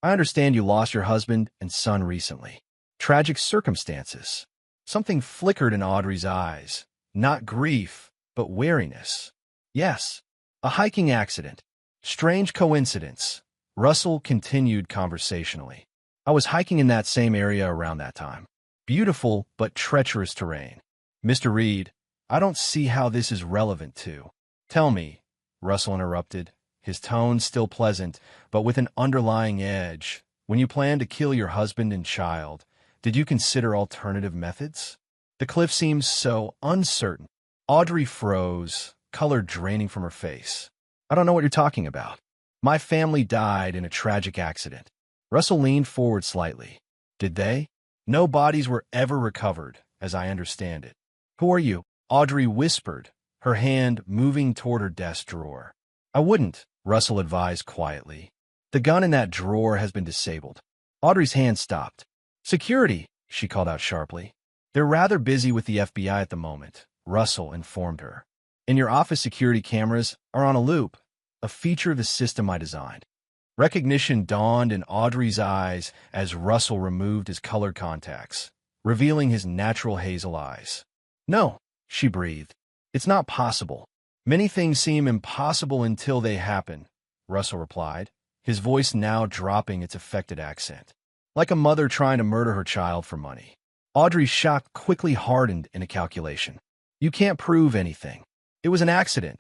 I understand you lost your husband and son recently. Tragic circumstances." Something flickered in Audrey's eyes. Not grief, but wariness. "Yes, a hiking accident. Strange coincidence." Russell continued conversationally. "I was hiking in that same area around that time. Beautiful but treacherous terrain." "Mr. Reed, I don't see how this is relevant to." "Tell me," Russell interrupted, his tone still pleasant, but with an underlying edge. "When you planned to kill your husband and child, did you consider alternative methods? The cliff seems so uncertain." Audrey froze, color draining from her face. "I don't know what you're talking about. My family died in a tragic accident." Russell leaned forward slightly. "Did they?" "No bodies were ever recovered, as I understand it." "Who are you?" Audrey whispered, her hand moving toward her desk drawer. "I wouldn't," Russell advised quietly. "The gun in that drawer has been disabled." Audrey's hand stopped. "Security," she called out sharply. "They're rather busy with the FBI at the moment," Russell informed her. "And your office security cameras are on a loop, a feature of the system I designed." Recognition dawned in Audrey's eyes as Russell removed his colored contacts, revealing his natural hazel eyes. "No," she breathed. "It's not possible." "Many things seem impossible until they happen," Russell replied, his voice now dropping its affected accent. "Like a mother trying to murder her child for money." Audrey's shock quickly hardened in a calculation. "You can't prove anything. It was an accident.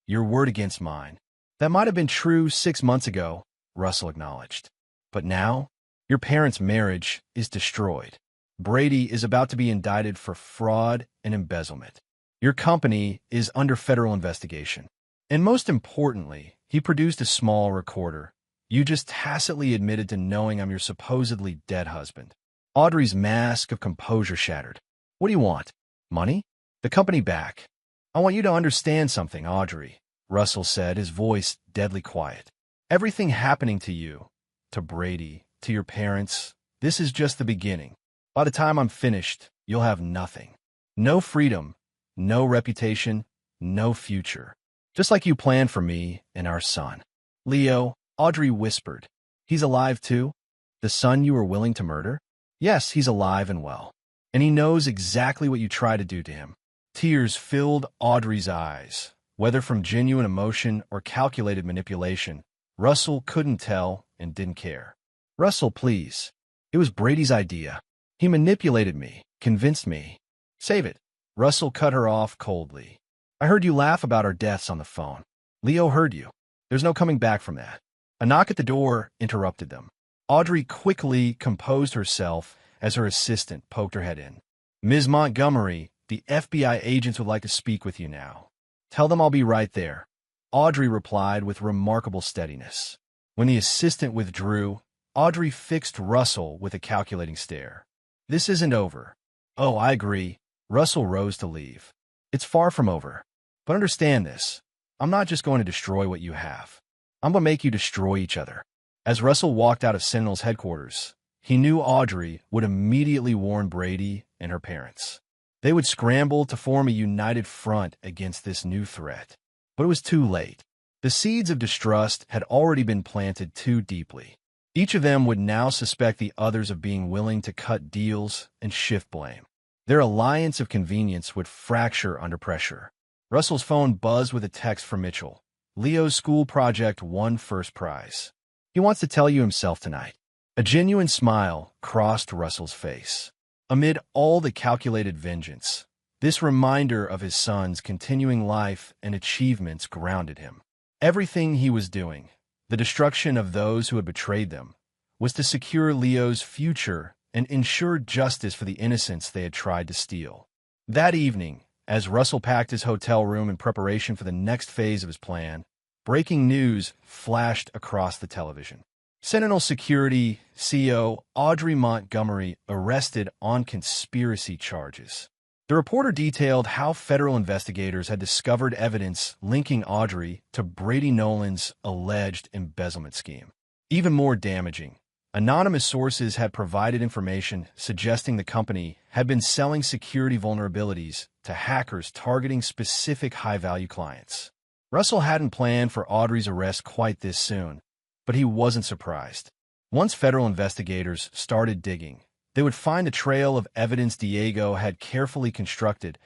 Your word against mine." "That might have been true 6 months ago," Russell acknowledged. "But now, your parents' marriage is destroyed. Brady is about to be indicted for fraud and embezzlement. Your company is under federal investigation. And most importantly, he produced a small recorder. You just tacitly admitted to knowing I'm your supposedly dead husband." Audrey's mask of composure shattered. "What do you want? Money? The company back?" "I want you to understand something, Audrey," Russell said, his voice deadly quiet. "Everything happening to you, to Brady, to your parents, this is just the beginning. By the time I'm finished, you'll have nothing. No freedom, no reputation, no future. Just like you planned for me and our son. Leo, Audrey whispered. He's alive too? The son you were willing to murder? Yes, he's alive and well. And he knows exactly what you tried to do to him. Tears filled Audrey's eyes. Whether from genuine emotion or calculated manipulation, Russell couldn't tell and didn't care. Russell, please. It was Brady's idea. He manipulated me, convinced me. Save it. Russell cut her off coldly. I heard you laugh about our deaths on the phone. Leo heard you. There's no coming back from that. A knock at the door interrupted them. Audrey quickly composed herself as her assistant poked her head in. Ms. Montgomery, the FBI agents would like to speak with you now. Tell them I'll be right there. Audrey replied with remarkable steadiness. When the assistant withdrew, Audrey fixed Russell with a calculating stare. This isn't over. Oh, I agree. Russell rose to leave. It's far from over. But understand this. I'm not just going to destroy what you have. I'm going to make you destroy each other. As Russell walked out of Sentinel's headquarters, he knew Audrey would immediately warn Brady and her parents. They would scramble to form a united front against this new threat. But it was too late. The seeds of distrust had already been planted too deeply. Each of them would now suspect the others of being willing to cut deals and shift blame. Their alliance of convenience would fracture under pressure. Russell's phone buzzed with a text from Mitchell. Leo's school project won first prize. He wants to tell you himself tonight. A genuine smile crossed Russell's face. Amid all the calculated vengeance, this reminder of his son's continuing life and achievements grounded him. Everything he was doing, the destruction of those who had betrayed them, was to secure Leo's future and ensure justice for the innocents they had tried to steal. That evening, as Russell packed his hotel room in preparation for the next phase of his plan, breaking news flashed across the television. Sentinel Security CEO Audrey Montgomery arrested on conspiracy charges. The reporter detailed how federal investigators had discovered evidence linking Audrey to Brady Nolan's alleged embezzlement scheme. Even more damaging, anonymous sources had provided information suggesting the company had been selling security vulnerabilities to hackers targeting specific high-value clients. Russell hadn't planned for Audrey's arrest quite this soon, but he wasn't surprised. Once federal investigators started digging, they would find a trail of evidence Diego had carefully constructed,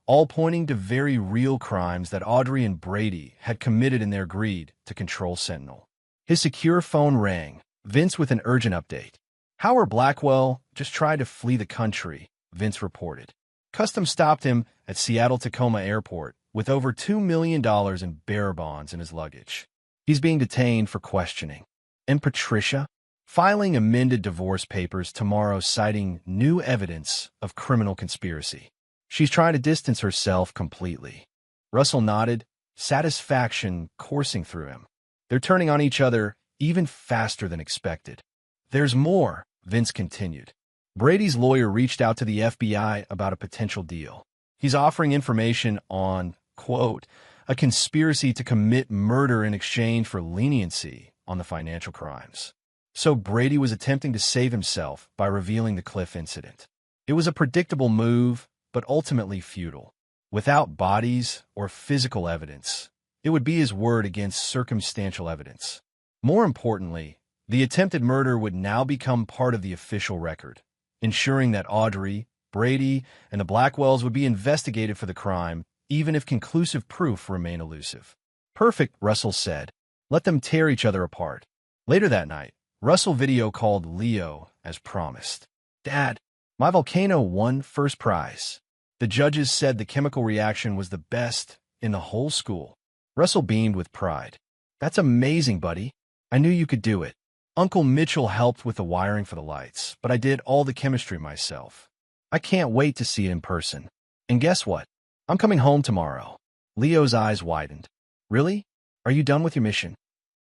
all pointing to very real crimes that Audrey and Brady had committed in their greed to control Sentinel. His secure phone rang, Vince with an urgent update. Howard Blackwell just tried to flee the country, Vince reported. Customs stopped him at Seattle-Tacoma Airport with over $2 million in bearer bonds in his luggage. He's being detained for questioning. And Patricia? Filing amended divorce papers tomorrow citing new evidence of criminal conspiracy. She's trying to distance herself completely. Russell nodded, satisfaction coursing through him. They're turning on each other even faster than expected. There's more, Vince continued. Brady's lawyer reached out to the FBI about a potential deal. He's offering information on, quote, a conspiracy to commit murder in exchange for leniency on the financial crimes. So Brady was attempting to save himself by revealing the Cliff incident. It was a predictable move, but ultimately futile. Without bodies or physical evidence, it would be his word against circumstantial evidence. More importantly, the attempted murder would now become part of the official record, ensuring that Audrey, Brady, and the Blackwells would be investigated for the crime, even if conclusive proof remained elusive. Perfect, Russell said. Let them tear each other apart. Later that night, Russell video called Leo as promised. Dad, my volcano won first prize. The judges said the chemical reaction was the best in the whole school. Russell beamed with pride. That's amazing, buddy. I knew you could do it. Uncle Mitchell helped with the wiring for the lights, but I did all the chemistry myself. I can't wait to see it in person. And guess what? I'm coming home tomorrow. Leo's eyes widened. Really? Are you done with your mission?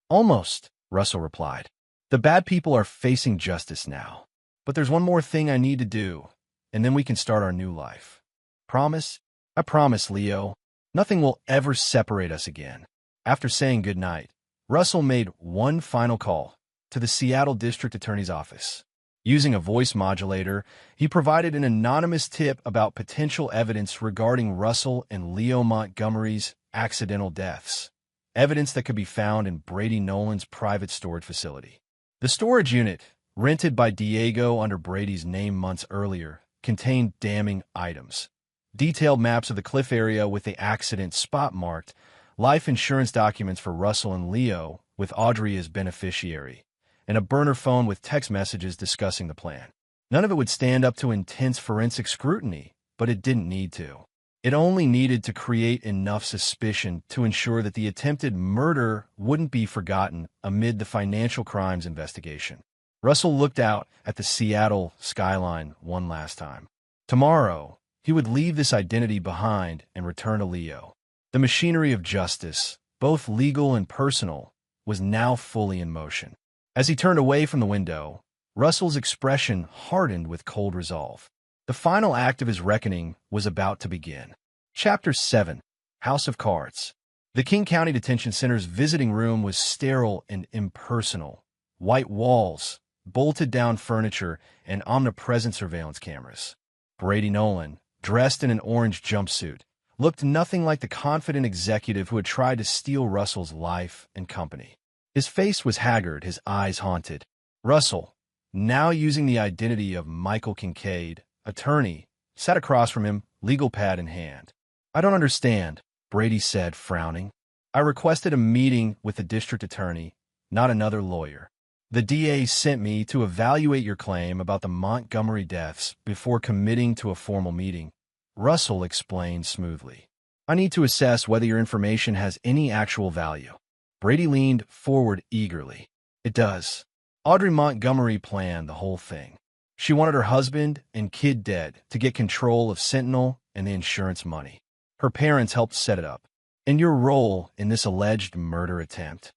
Almost, Russell replied. The bad people are facing justice now. But there's one more thing I need to do, and then we can start our new life. Promise? I promise, Leo. Nothing will ever separate us again. After saying goodnight, Russell made one final call to the Seattle District Attorney's office. Using a voice modulator, he provided an anonymous tip about potential evidence regarding Russell and Leo Montgomery's accidental deaths, evidence that could be found in Brady Nolan's private storage facility. The storage unit, rented by Diego under Brady's name months earlier, contained damning items. Detailed maps of the cliff area with the accident spot marked, life insurance documents for Russell and Leo with Audrey as beneficiary, and a burner phone with text messages discussing the plan. None of it would stand up to intense forensic scrutiny, but it didn't need to. It only needed to create enough suspicion to ensure that the attempted murder wouldn't be forgotten amid the financial crimes investigation. Russell looked out at the Seattle skyline one last time. Tomorrow, he would leave this identity behind and return to Leo. The machinery of justice, both legal and personal, was now fully in motion. As he turned away from the window, Russell's expression hardened with cold resolve. The final act of his reckoning was about to begin. Chapter 7. House of Cards. The King County Detention Center's visiting room was sterile and impersonal. White walls, bolted-down furniture, and omnipresent surveillance cameras. Brady Nolan, dressed in an orange jumpsuit, looked nothing like the confident executive who had tried to steal Russell's life and company. His face was haggard, his eyes haunted. Russell, now using the identity of Michael Kincaid, attorney, sat across from him, legal pad in hand. "I don't understand," Brady said, frowning. "I requested a meeting with the district attorney, not another lawyer. The DA sent me to evaluate your claim about the Montgomery deaths before committing to a formal meeting," Russell explained smoothly. "I need to assess whether your information has any actual value." Brady leaned forward eagerly. "It does. Audrey Montgomery planned the whole thing. She wanted her husband and kid dead to get control of Sentinel and the insurance money. Her parents helped set it up. And your role in this alleged murder attempt?"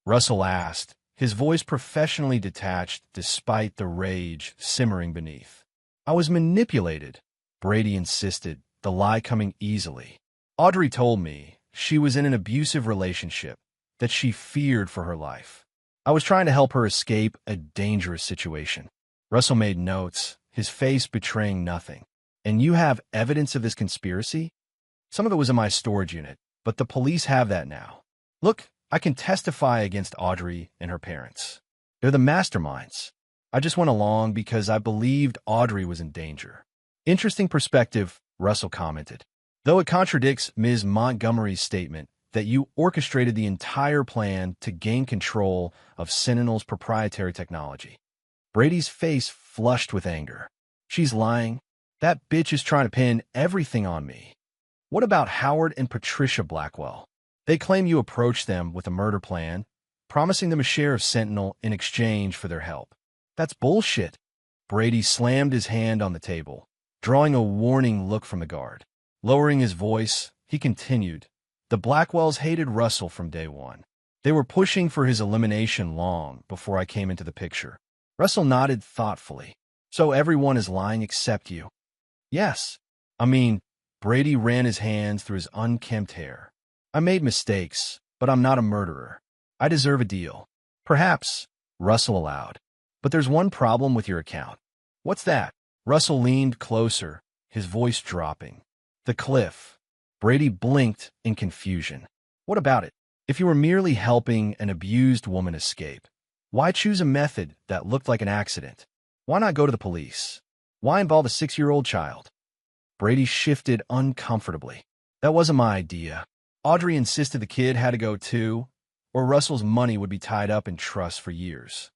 Russell asked, his voice professionally detached despite the rage simmering beneath. "I was manipulated," Brady insisted, the lie coming easily. "Audrey told me she was in an abusive relationship, that she feared for her life. I was trying to help her escape a dangerous situation." Russell made notes, his face betraying nothing. "And you have evidence of this conspiracy?" "Some of it was in my storage unit, but the police have that now. Look, I can testify against Audrey and her parents. They're the masterminds. I just went along because I believed Audrey was in danger." "Interesting perspective," Russell commented, "though it contradicts Ms. Montgomery's statement that you orchestrated the entire plan to gain control of Sentinel's proprietary technology." Brady's face flushed with anger. "She's lying. That bitch is trying to pin everything on me. What about Howard and Patricia Blackwell? They claim you approached them with a murder plan, promising them a share of Sentinel in exchange for their help." "That's bullshit." Brady slammed his hand on the table, drawing a warning look from the guard. Lowering his voice, he continued, "The Blackwells hated Russell from day one. They were pushing for his elimination long before I came into the picture." Russell nodded thoughtfully. "So everyone is lying except you?" "Yes. I mean," Brady ran his hands through his unkempt hair. "I made mistakes, but I'm not a murderer. I deserve a deal." "Perhaps," Russell allowed. "But there's one problem with your account." "What's that?" Russell leaned closer, his voice dropping. "The cliff." Brady blinked in confusion. "What about it? If you were merely helping an abused woman escape, why choose a method that looked like an accident? Why not go to the police? Why involve a 6-year-old child?" Brady shifted uncomfortably. "That wasn't my idea. Audrey insisted the kid had to go too, or Russell's money would be tied up in trust for years."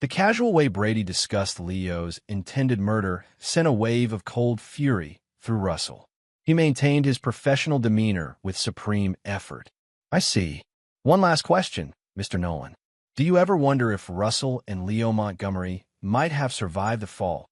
The casual way Brady discussed Leo's intended murder sent a wave of cold fury through Russell. He maintained his professional demeanor with supreme effort. "I see. One last question, Mr. Nolan. Do you ever wonder if Russell and Leo Montgomery might have survived the fall?"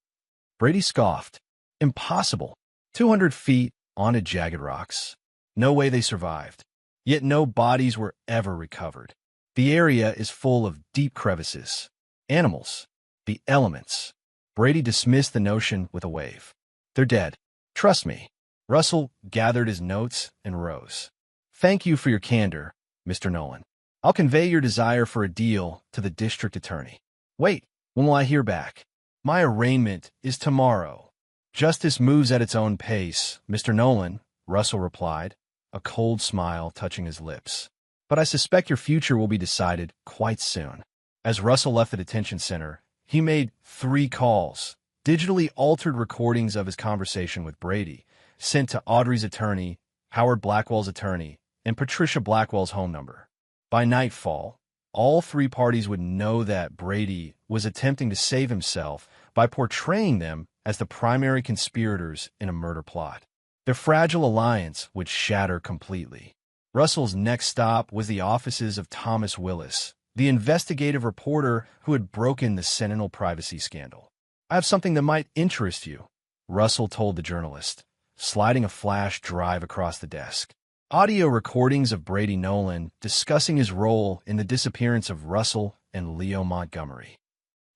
Brady scoffed. "Impossible. 200 feet onto jagged rocks. No way they survived. Yet no bodies were ever recovered. The area is full of deep crevices. Animals. The elements." Brady dismissed the notion with a wave. "They're dead. Trust me." Russell gathered his notes and rose. "Thank you for your candor, Mr. Nolan. I'll convey your desire for a deal to the district attorney." "Wait, when will I hear back?" "My arraignment is tomorrow." "Justice moves at its own pace, Mr. Nolan," Russell replied. a cold smile touching his lips. But I suspect your future will be decided quite soon. As Russell left the detention center, he made 3 calls, digitally altered recordings of his conversation with Brady, sent to Audrey's attorney, Howard Blackwell's attorney, and Patricia Blackwell's home number. By nightfall, all 3 parties would know that Brady was attempting to save himself by portraying them as the primary conspirators in a murder plot. Their fragile alliance would shatter completely. Russell's next stop was the offices of Thomas Willis, the investigative reporter who had broken the Sentinel privacy scandal. "I have something that might interest you," Russell told the journalist, sliding a flash drive across the desk. Audio recordings of Brady Nolan discussing his role in the disappearance of Russell and Leo Montgomery.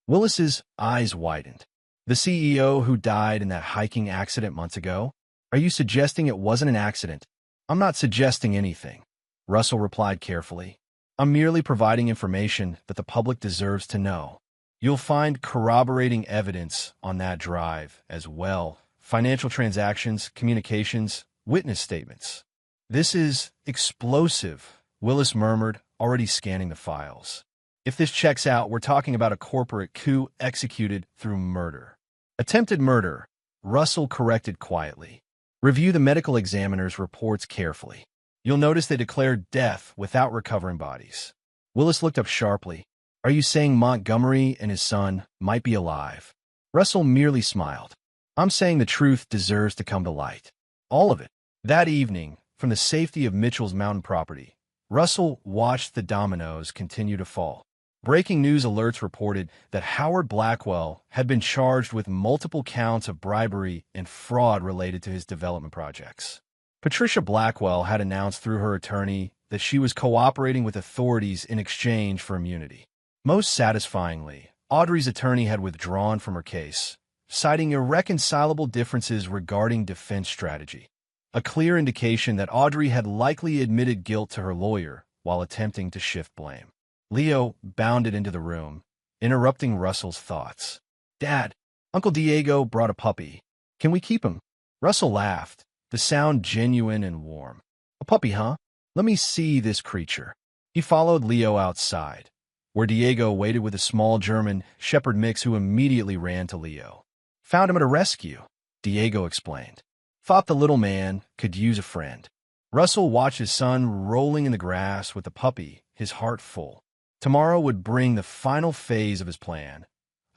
Willis's eyes widened. "The CEO who died in that hiking accident months ago? Are you suggesting it wasn't an accident?" "I'm not suggesting anything," Russell replied carefully. "I'm merely providing information that the public deserves to know. You'll find corroborating evidence on that drive as well. Financial transactions, communications, witness statements." "This is explosive," Willis murmured, already scanning the files. "If this checks out, we're talking about a corporate coup executed through murder." "Attempted murder," Russell corrected quietly. "Review the medical examiner's reports carefully. You'll notice they declared death without recovering bodies." Willis looked up sharply. "Are you saying Montgomery and his son might be alive?" Russell merely smiled. "I'm saying the truth deserves to come to light. All of it." That evening, from the safety of Mitchell's mountain property, Russell watched the dominoes continue to fall. Breaking news alerts reported that Howard Blackwell had been charged with multiple counts of bribery and fraud related to his development projects. Patricia Blackwell had announced through her attorney that she was cooperating with authorities in exchange for immunity. Most satisfyingly, Audrey's attorney had withdrawn from her case, citing irreconcilable differences regarding defense strategy, a clear indication that Audrey had likely admitted guilt to her lawyer while attempting to shift blame. Leo bounded into the room, interrupting Russell's thoughts. "Dad, Uncle Diego brought a puppy. Can we keep him?" Russell laughed, the sound genuine and warm. "A puppy, huh? Let me see this creature." He followed Leo outside, where Diego waited with a small German Shepherd mix who immediately ran to Leo. "Found him at a rescue," Diego explained. "Thought the little man could use a friend." Russell watched his son rolling in the grass with the puppy, his heart full. Tomorrow would bring the final phase of his plan,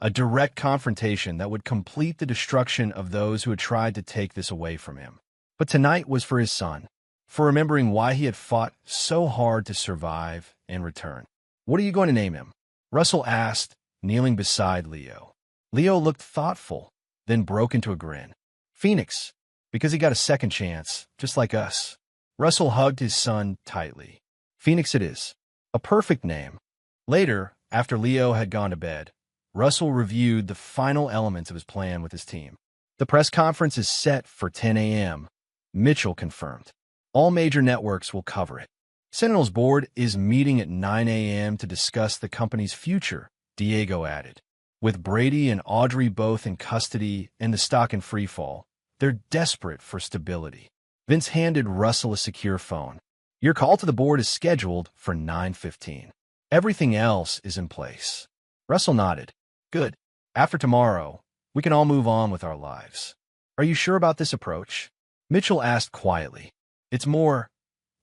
a direct confrontation that would complete the destruction of those who had tried to take this away from him. But tonight was for his son, for remembering why he had fought so hard to survive and return. "What are you going to name him?" Russell asked, kneeling beside Leo. Leo looked thoughtful, then broke into a grin. "Phoenix, because he got a second chance, just like us." Russell hugged his son tightly. "Phoenix it is. A perfect name." Later, after Leo had gone to bed, Russell reviewed the final elements of his plan with his team. "The press conference is set for 10 a.m., Mitchell confirmed. "All major networks will cover it. Sentinel's board is meeting at 9 a.m. to discuss the company's future," Diego added. "With Brady and Audrey both in custody and the stock in freefall, they're desperate for stability." Vince handed Russell a secure phone. "Your call to the board is scheduled for 9:15. Everything else is in place." Russell nodded. "Good. After tomorrow, we can all move on with our lives." "Are you sure about this approach?" Mitchell asked quietly. "It's more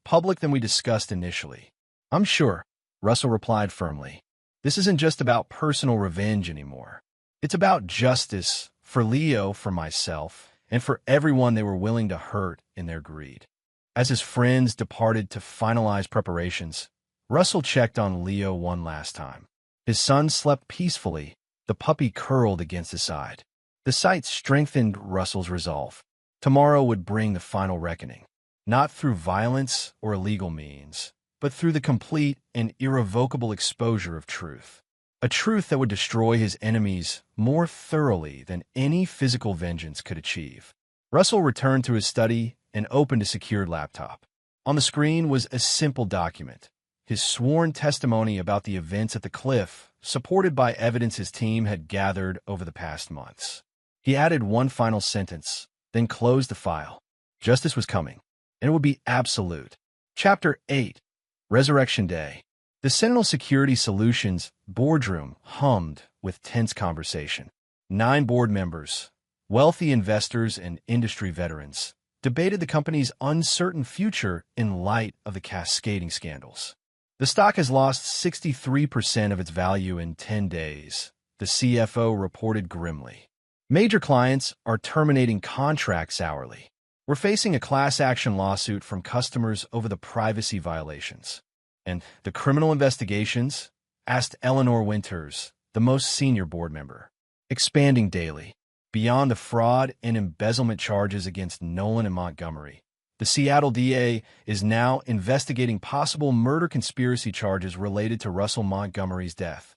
public than we discussed initially." "I'm sure," Russell replied firmly. "This isn't just about personal revenge anymore. It's about justice for Leo, for myself, and for everyone they were willing to hurt in their greed." As his friends departed to finalize preparations, Russell checked on Leo one last time. His son slept peacefully, the puppy curled against his side. The sight strengthened Russell's resolve. Tomorrow would bring the final reckoning, not through violence or illegal means, but through the complete and irrevocable exposure of truth. A truth that would destroy his enemies more thoroughly than any physical vengeance could achieve. Russell returned to his study and opened a secured laptop. On the screen was a simple document, his sworn testimony about the events at the cliff, supported by evidence his team had gathered over the past months. He added one final sentence, then closed the file. Justice was coming. and it would be absolute. Chapter 8. Resurrection Day. The Sentinel Security Solutions boardroom hummed with tense conversation. 9 board members, wealthy investors and industry veterans, debated the company's uncertain future in light of the cascading scandals. The stock has lost 63% of its value in 10 days, the CFO reported grimly. Major clients are terminating contracts hourly. We're facing a class action lawsuit from customers over the privacy violations. And the criminal investigations? Asked Eleanor Winters, the most senior board member. Expanding daily. Beyond the fraud and embezzlement charges against Nolan and Montgomery, the Seattle DA is now investigating possible murder conspiracy charges related to Russell Montgomery's death.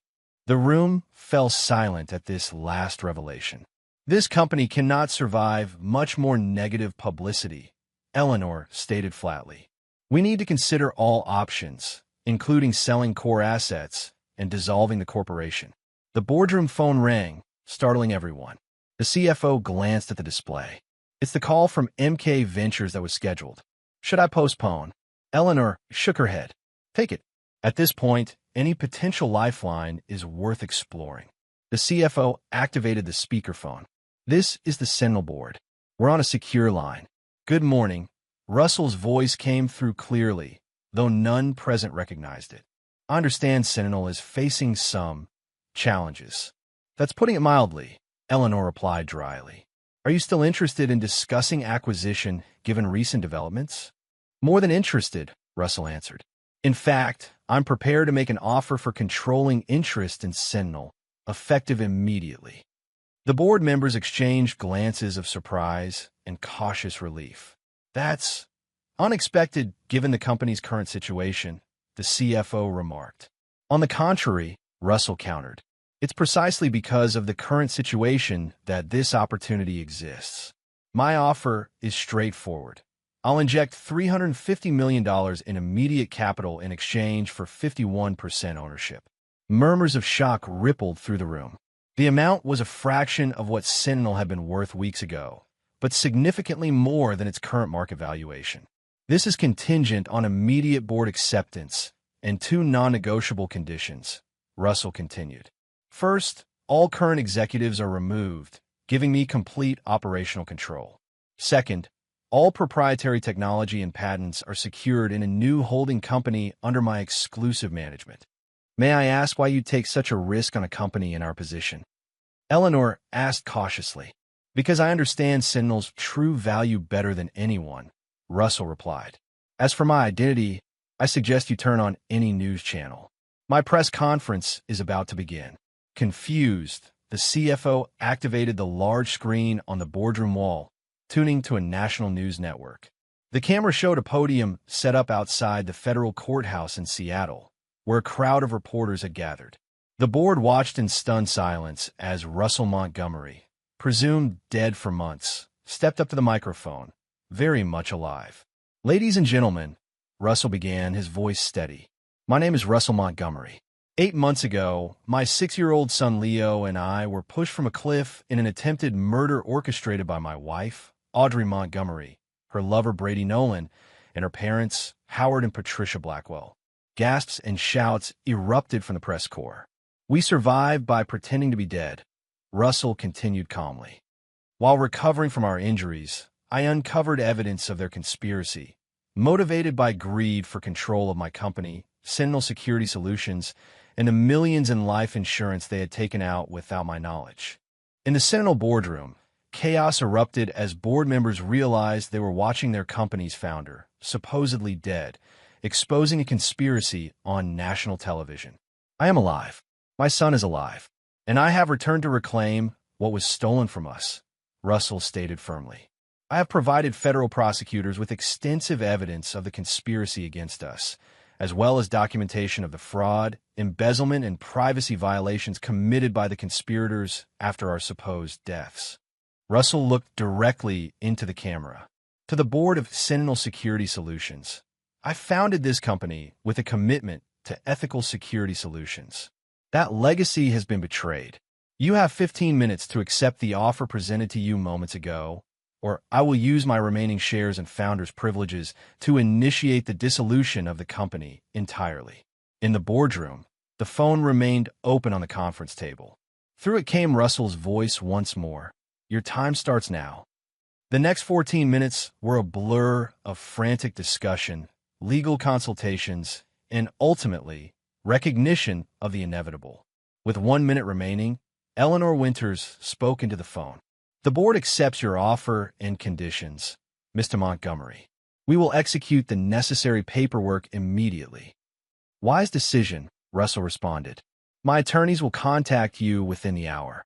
The room fell silent at this last revelation. This company cannot survive much more negative publicity, Eleanor stated flatly. We need to consider all options, including selling core assets and dissolving the corporation. The boardroom phone rang, startling everyone. The CFO glanced at the display. It's the call from MK Ventures that was scheduled. Should I postpone? Eleanor shook her head. Take it. At this point, any potential lifeline is worth exploring. The CFO activated the speakerphone. This is the Sentinel board. We're on a secure line. Good morning. Russell's voice came through clearly, though none present recognized it. I understand Sentinel is facing some challenges. That's putting it mildly, Eleanor replied dryly. Are you still interested in discussing acquisition given recent developments? More than interested, Russell answered. In fact, I'm prepared to make an offer for controlling interest in Sentinel, effective immediately. The board members exchanged glances of surprise and cautious relief. That's unexpected given the company's current situation, the CFO remarked. On the contrary, Russell countered. It's precisely because of the current situation that this opportunity exists. My offer is straightforward. I'll inject $350 million in immediate capital in exchange for 51% ownership. Murmurs of shock rippled through the room. The amount was a fraction of what Sentinel had been worth weeks ago, but significantly more than its current market valuation. This is contingent on immediate board acceptance and 2 non-negotiable conditions, Russell continued. First, all current executives are removed, giving me complete operational control. Second, all proprietary technology and patents are secured in a new holding company under my exclusive management. May I ask why you take such a risk on a company in our position? Eleanor asked cautiously. Because I understand Sentinel's true value better than anyone, Russell replied. As for my identity, I suggest you turn on any news channel. My press conference is about to begin. Confused, the CFO activated the large screen on the boardroom wall, tuning to a national news network. The camera showed a podium set up outside the federal courthouse in Seattle, where a crowd of reporters had gathered. The board watched in stunned silence as Russell Montgomery, presumed dead for months, stepped up to the microphone, very much alive. Ladies and gentlemen, Russell began, his voice steady. My name is Russell Montgomery. 8 months ago, my 6-year-old son Leo and I were pushed from a cliff in an attempted murder orchestrated by my wife, Audrey Montgomery, her lover Brady Nolan, and her parents, Howard and Patricia Blackwell. Gasps and shouts erupted from the press corps. We survived by pretending to be dead, Russell continued calmly. While recovering from our injuries, I uncovered evidence of their conspiracy, motivated by greed for control of my company, Sentinel Security Solutions, and the millions in life insurance they had taken out without my knowledge. In the Sentinel boardroom, chaos erupted as board members realized they were watching their company's founder, supposedly dead, exposing a conspiracy on national television. I am alive. My son is alive. And I have returned to reclaim what was stolen from us, Russell stated firmly. I have provided federal prosecutors with extensive evidence of the conspiracy against us, as well as documentation of the fraud, embezzlement, and privacy violations committed by the conspirators after our supposed deaths. Russell looked directly into the camera. To the board of Sentinel Security Solutions, I founded this company with a commitment to ethical security solutions. That legacy has been betrayed. You have 15 minutes to accept the offer presented to you moments ago, or I will use my remaining shares and founder's privileges to initiate the dissolution of the company entirely. In the boardroom, the phone remained open on the conference table. Through it came Russell's voice once more. Your time starts now. The next 14 minutes were a blur of frantic discussion, legal consultations, and ultimately, recognition of the inevitable. With 1 minute remaining, Eleanor Winters spoke into the phone. The board accepts your offer and conditions, Mr. Montgomery. We will execute the necessary paperwork immediately. Wise decision, Russell responded. My attorneys will contact you within the hour.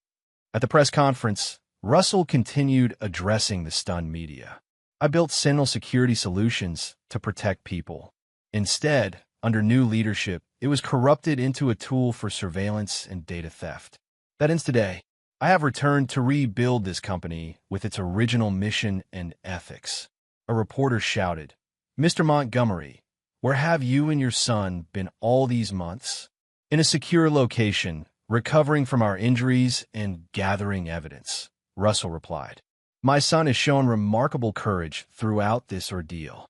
At the press conference, Russell continued addressing the stunned media. I built Sentinel Security Solutions to protect people. Instead, under new leadership, it was corrupted into a tool for surveillance and data theft. That ends today. I have returned to rebuild this company with its original mission and ethics. A reporter shouted, Mr. Montgomery, where have you and your son been all these months? In a secure location, recovering from our injuries and gathering evidence, Russell replied. My son has shown remarkable courage throughout this ordeal.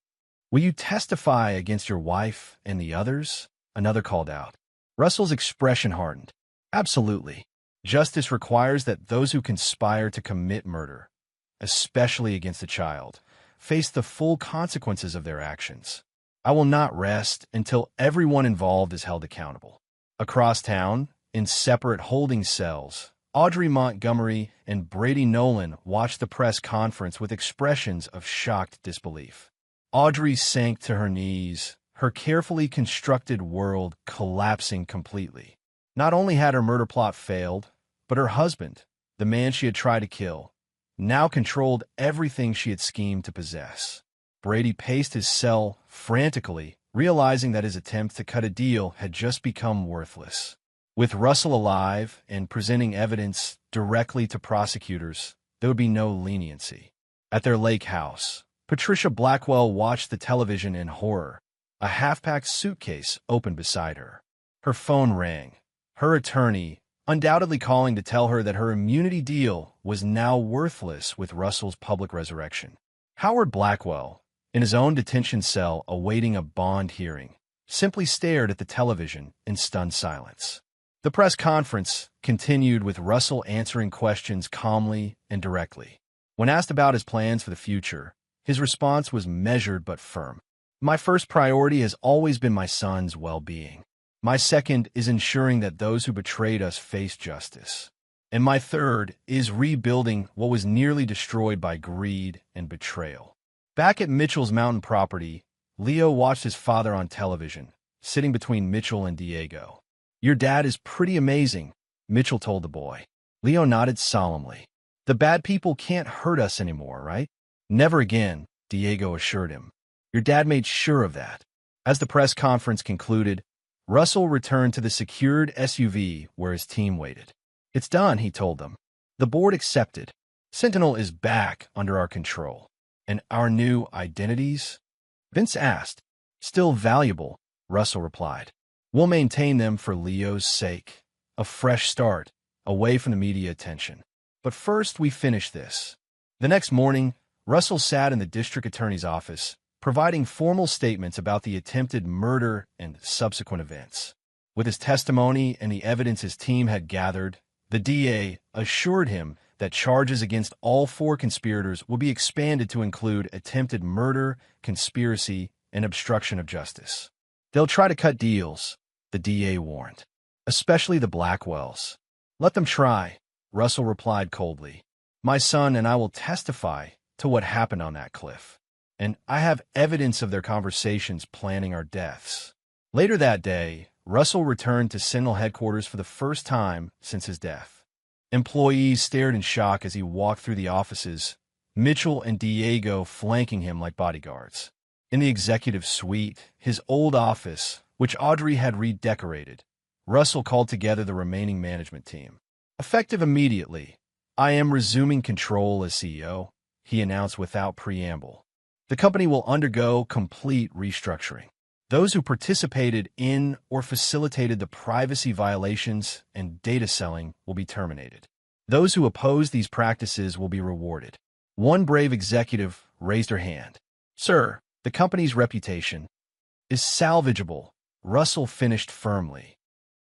Will you testify against your wife and the others? Another called out. Russell's expression hardened. Absolutely. Justice requires that those who conspire to commit murder, especially against a child, face the full consequences of their actions. I will not rest until everyone involved is held accountable. Across town, in separate holding cells, Audrey Montgomery and Brady Nolan watched the press conference with expressions of shocked disbelief. Audrey sank to her knees, her carefully constructed world collapsing completely. Not only had her murder plot failed, but her husband, the man she had tried to kill, now controlled everything she had schemed to possess. Brady paced his cell frantically, realizing that his attempt to cut a deal had just become worthless. With Russell alive and presenting evidence directly to prosecutors, there would be no leniency. At their lake house, Patricia Blackwell watched the television in horror. A half-packed suitcase opened beside her. Her phone rang. Her attorney, undoubtedly calling to tell her that her immunity deal was now worthless with Russell's public resurrection. Howard Blackwell, in his own detention cell awaiting a bond hearing, simply stared at the television in stunned silence. The press conference continued with Russell answering questions calmly and directly. When asked about his plans for the future, his response was measured but firm. My first priority has always been my son's well-being. My second is ensuring that those who betrayed us face justice. And my third is rebuilding what was nearly destroyed by greed and betrayal. Back at Mitchell's mountain property, Leo watched his father on television, sitting between Mitchell and Diego. Your dad is pretty amazing, Mitchell told the boy. Leo nodded solemnly. The bad people can't hurt us anymore, right? Never again, Diego assured him. Your dad made sure of that. As the press conference concluded, Russell returned to the secured SUV where his team waited. It's done, he told them. The board accepted. Sentinel is back under our control. And our new identities? Vince asked. Still valuable, Russell replied. We'll maintain them for Leo's sake. A fresh start, away from the media attention. But first, we finish this. The next morning, Russell sat in the district attorney's office, providing formal statements about the attempted murder and subsequent events. With his testimony and the evidence his team had gathered, the DA assured him that charges against all 4 conspirators will be expanded to include attempted murder, conspiracy, and obstruction of justice. They'll try to cut deals, the DA warned, especially the Blackwells. Let them try, Russell replied coldly. My son and I will testify to what happened on that cliff. And I have evidence of their conversations planning our deaths. Later that day, Russell returned to Sentinel headquarters for the first time since his death. Employees stared in shock as he walked through the offices, Mitchell and Diego flanking him like bodyguards. In the executive suite, his old office, which Audrey had redecorated, Russell called together the remaining management team. Effective immediately, I am resuming control as CEO, he announced without preamble. The company will undergo complete restructuring. Those who participated in or facilitated the privacy violations and data selling will be terminated. Those who oppose these practices will be rewarded. One brave executive raised her hand. "Sir, the company's reputation is salvageable," Russell finished firmly.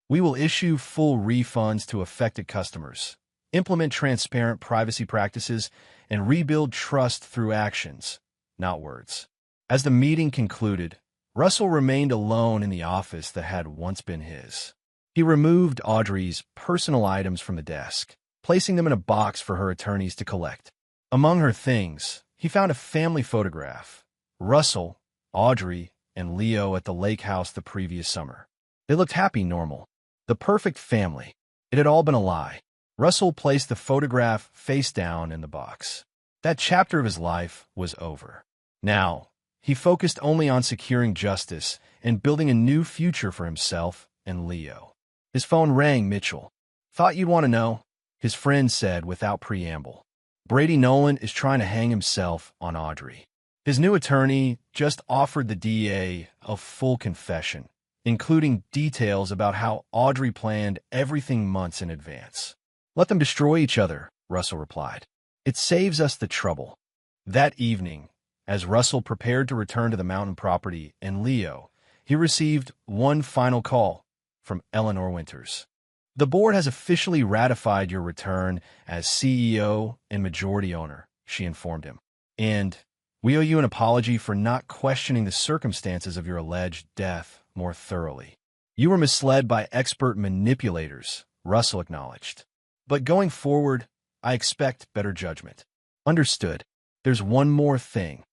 "We will issue full refunds to affected customers, implement transparent privacy practices, and rebuild trust through actions, not words." As the meeting concluded, Russell remained alone in the office that had once been his. He removed Audrey's personal items from the desk, placing them in a box for her attorneys to collect. Among her things, he found a family photograph: Russell, Audrey, and Leo at the lake house the previous summer. They looked happy, normal. The perfect family. It had all been a lie. Russell placed the photograph face down in the box. That chapter of his life was over. Now, he focused only on securing justice and building a new future for himself and Leo. His phone rang. "Mitchell. Thought you'd want to know," his friend said without preamble. "Brady Nolan is trying to hang himself on Audrey." His new attorney just offered the DA a full confession, including details about how Audrey planned everything months in advance. "Let them destroy each other," Russell replied. "It saves us the trouble." That evening, as Russell prepared to return to the mountain property and Leo, he received one final call from Eleanor Winters. "The board has officially ratified your return as CEO and majority owner," she informed him. "And we owe you an apology for not questioning the circumstances of your alleged death more thoroughly. You were misled by expert manipulators," Russell acknowledged. "But going forward, I expect better judgment." "Understood. There's one more thing.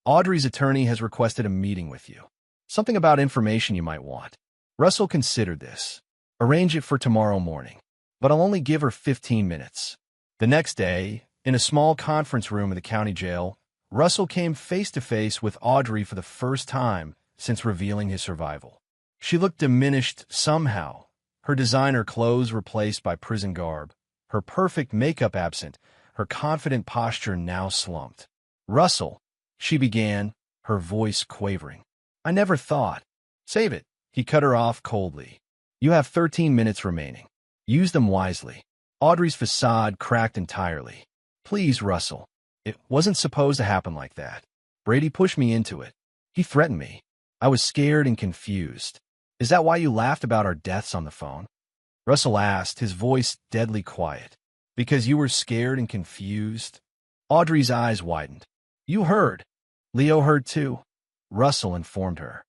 Audrey's attorney has requested a meeting with you. Something about information you might want." Russell considered this. "Arrange it for tomorrow morning, but I'll only give her 15 minutes. The next day, in a small conference room of the county jail, Russell came face-to-face with Audrey for the first time since revealing his survival. She looked diminished somehow, her designer clothes replaced by prison garb, her perfect makeup absent, her confident posture now slumped. "Russell," she began, her voice quavering. "I never thought—" "Save it," he cut her off coldly. "You have 13 minutes remaining. Use them wisely." Audrey's facade cracked entirely. "Please, Russell. It wasn't supposed to happen like that. Brady pushed me into it. He threatened me. I was scared and confused. Is that why you laughed about our deaths on the phone?" Russell asked, his voice deadly quiet. "Because you were scared and confused?" Audrey's eyes widened. "You heard. Leo heard too," Russell informed her.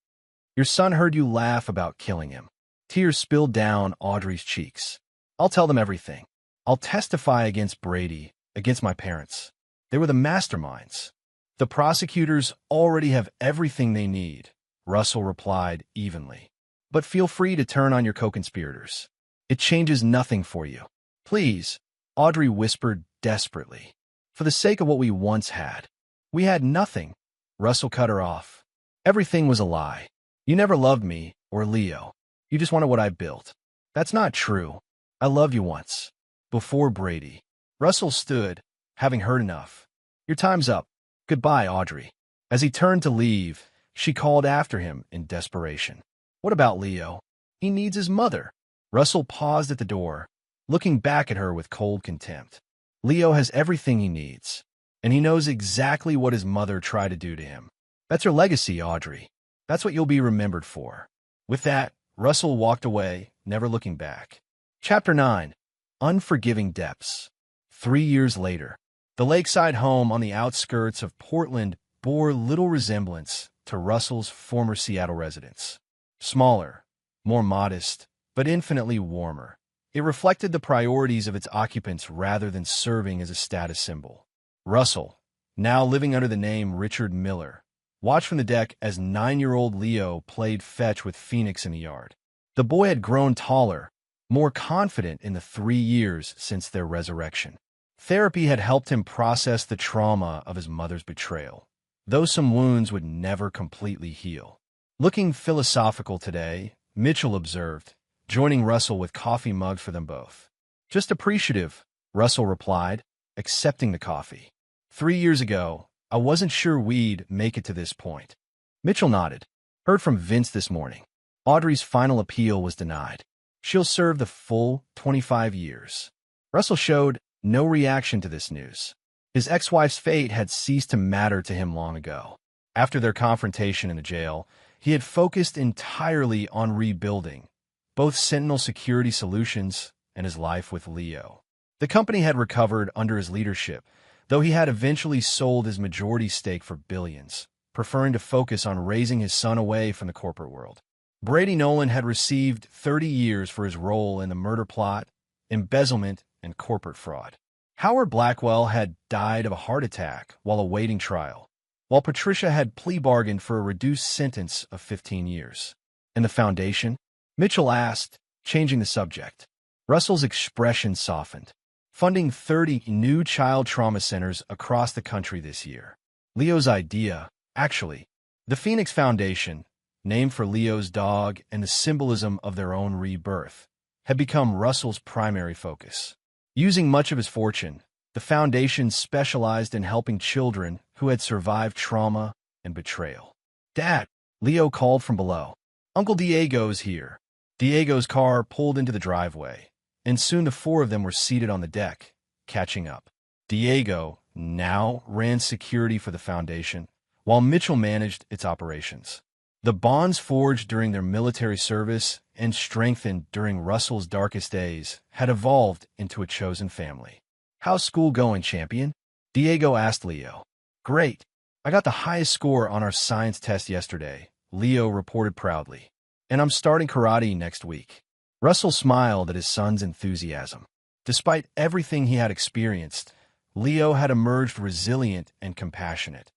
"Your son heard you laugh about killing him." Tears spilled down Audrey's cheeks. "I'll tell them everything. I'll testify against Brady, against my parents. They were the masterminds." "The prosecutors already have everything they need," Russell replied evenly. "But feel free to turn on your co-conspirators. It changes nothing for you." "Please," Audrey whispered desperately. "For the sake of what we once had." "We had nothing," Russell cut her off. "Everything was a lie. You never loved me or Leo. You just wanted what I built." "That's not true. I loved you once. Before Brady." Russell stood, having heard enough. "Your time's up. Goodbye, Audrey." As he turned to leave, she called after him in desperation. "What about Leo? He needs his mother." Russell paused at the door, looking back at her with cold contempt. "Leo has everything he needs, and he knows exactly what his mother tried to do to him. That's her legacy, Audrey. That's what you'll be remembered for." With that, Russell walked away, never looking back. Chapter 9. Unforgiving Depths. 3 years later, the lakeside home on the outskirts of Portland bore little resemblance to Russell's former Seattle residence. Smaller, more modest, but infinitely warmer. It reflected the priorities of its occupants rather than serving as a status symbol. Russell, now living under the name Richard Miller, watched from the deck as 9-year-old Leo played fetch with Phoenix in the yard. The boy had grown taller, more confident in the 3 years since their resurrection. Therapy had helped him process the trauma of his mother's betrayal, though some wounds would never completely heal. Looking philosophical today, Mitchell observed, joining Russell with coffee mugged for them both. "Just appreciative," Russell replied, accepting the coffee. 3 years ago, I wasn't sure we'd make it to this point." Mitchell nodded. "Heard from Vince this morning. Audrey's final appeal was denied. She'll serve the full 25 years. Russell showed no reaction to this news. His ex-wife's fate had ceased to matter to him long ago. After their confrontation in the jail, he had focused entirely on rebuilding both Sentinel Security Solutions and his life with Leo. The company had recovered under his leadership, though he had eventually sold his majority stake for billions, preferring to focus on raising his son away from the corporate world. Brady Nolan had received 30 years for his role in the murder plot, embezzlement, and corporate fraud. Howard Blackwell had died of a heart attack while awaiting trial, while Patricia had plea bargained for a reduced sentence of 15 years. In the Foundation, Mitchell asked, changing the subject. Russell's expression softened. Funding 30 new child trauma centers across the country this year. Leo's idea, actually. The Phoenix Foundation, named for Leo's dog and the symbolism of their own rebirth, had become Russell's primary focus. Using much of his fortune, the foundation specialized in helping children who had survived trauma and betrayal. "Dad," Leo called from below. "Uncle Diego's here." Diego's car pulled into the driveway, and soon the four of them were seated on the deck, catching up. Diego now ran security for the foundation, while Mitchell managed its operations. The bonds forged during their military service and strengthened during Russell's darkest days had evolved into a chosen family. "How's school going, champion?" Diego asked Leo. "Great. I got the highest score on our science test yesterday," Leo reported proudly. "And I'm starting karate next week." Russell smiled at his son's enthusiasm. Despite everything he had experienced, Leo had emerged resilient and compassionate,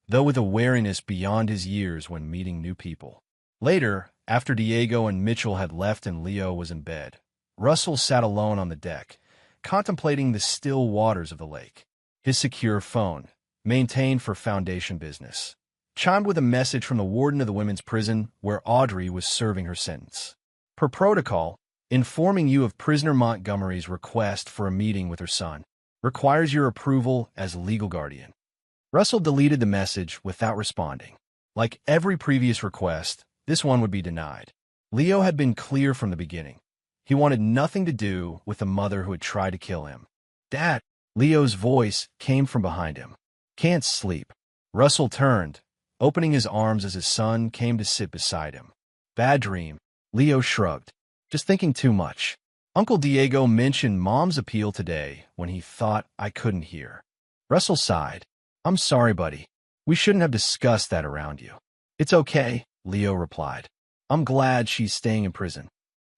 though with a wariness beyond his years when meeting new people. Later, after Diego and Mitchell had left and Leo was in bed, Russell sat alone on the deck, contemplating the still waters of the lake. His secure phone, maintained for Foundation business, chimed with a message from the warden of the women's prison where Audrey was serving her sentence. "Per protocol, informing you of prisoner Montgomery's request for a meeting with her son. Requires your approval as legal guardian." Russell deleted the message without responding. Like every previous request, this one would be denied. Leo had been clear from the beginning. He wanted nothing to do with the mother who had tried to kill him. "Dad," Leo's voice came from behind him. "Can't sleep." Russell turned, opening his arms as his son came to sit beside him. "Bad dream." Leo shrugged. "Just thinking too much. Uncle Diego mentioned Mom's appeal today when he thought I couldn't hear." Russell sighed. "I'm sorry, buddy. We shouldn't have discussed that around you." "It's okay," Leo replied. "I'm glad she's staying in prison."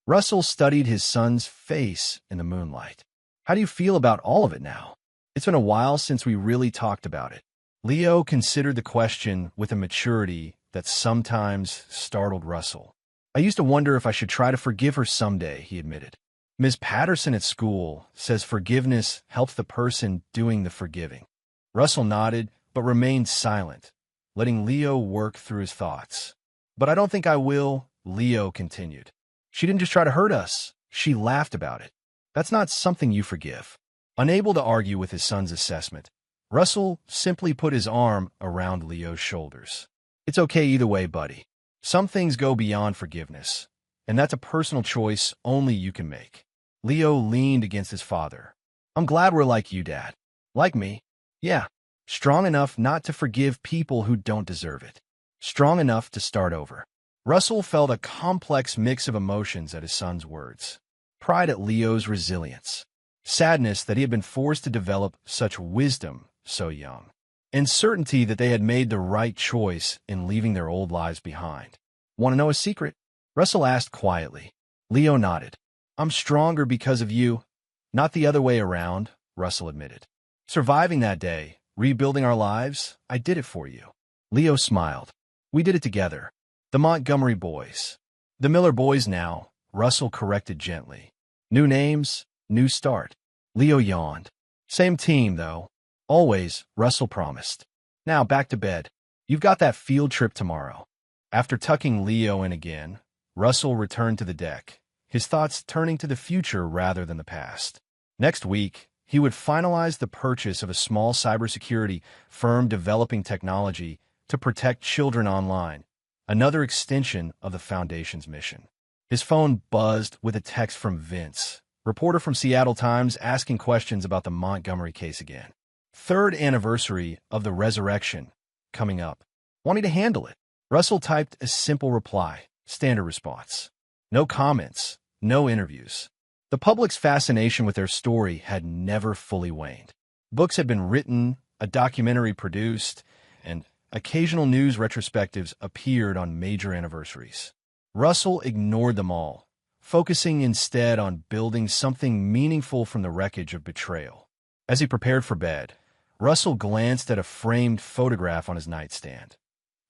Russell studied his son's face in the moonlight. "How do you feel about all of it now? It's been a while since we really talked about it." Leo considered the question with a maturity that sometimes startled Russell. "I used to wonder if I should try to forgive her someday," he admitted. "Ms. Patterson at school says forgiveness helps the person doing the forgiving." Russell nodded, but remained silent, letting Leo work through his thoughts. "But I don't think I will," Leo continued. "She didn't just try to hurt us. She laughed about it. That's not something you forgive." Unable to argue with his son's assessment, Russell simply put his arm around Leo's shoulders. "It's okay either way, buddy. Some things go beyond forgiveness, and that's a personal choice only you can make." Leo leaned against his father. "I'm glad we're like you, Dad. Like me. Yeah. Strong enough not to forgive people who don't deserve it. Strong enough to start over." Russell felt a complex mix of emotions at his son's words. Pride at Leo's resilience. Sadness that he had been forced to develop such wisdom so young. And certainty that they had made the right choice in leaving their old lives behind. "Want to know a secret?" Russell asked quietly. Leo nodded. "I'm stronger because of you." "Not the other way around," Russell admitted. "Surviving that day, rebuilding our lives, I did it for you." Leo smiled. "We did it together. The Montgomery boys. The Miller boys now," Russell corrected gently. "New names, new start." Leo yawned. "Same team, though. Always," Russell promised. "Now back to bed. You've got that field trip tomorrow." After tucking Leo in again, Russell returned to the deck, his thoughts turning to the future rather than the past. Next week, he would finalize the purchase of a small cybersecurity firm developing technology to protect children online, another extension of the Foundation's mission. His phone buzzed with a text from Vince, reporter from Seattle Times, asking questions about the Montgomery case again. Third anniversary of the resurrection coming up. Wanting to handle it. Russell typed a simple reply, standard response. No comments, no interviews. The public's fascination with their story had never fully waned. Books had been written, a documentary produced, and occasional news retrospectives appeared on major anniversaries. Russell ignored them all, focusing instead on building something meaningful from the wreckage of Betrayal. As he prepared for bed, Russell glanced at a framed photograph on his nightstand.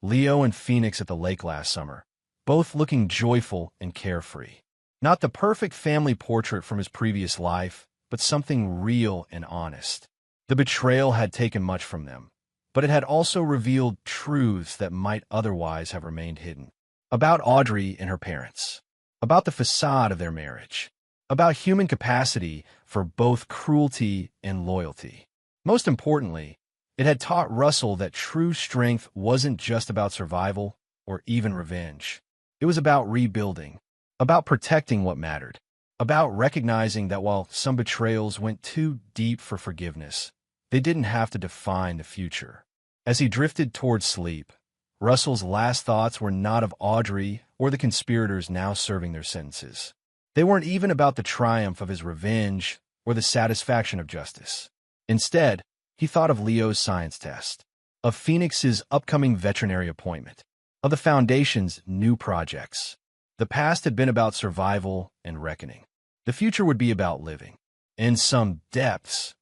Leo and Phoenix at the lake last summer, both looking joyful and carefree. Not the perfect family portrait from his previous life, but something real and honest. The betrayal had taken much from them, but it had also revealed truths that might otherwise have remained hidden. About Audrey and her parents, about the facade of their marriage, about human capacity for both cruelty and loyalty. Most importantly, it had taught Russell that true strength wasn't just about survival or even revenge. It was about rebuilding, about protecting what mattered, about recognizing that while some betrayals went too deep for forgiveness, they didn't have to define the future. As he drifted towards sleep, Russell's last thoughts were not of Audrey or the conspirators now serving their sentences. They weren't even about the triumph of his revenge or the satisfaction of justice. Instead, he thought of Leo's science test, of Phoenix's upcoming veterinary appointment, of the Foundation's new projects. The past had been about survival and reckoning. The future would be about living. In some depths,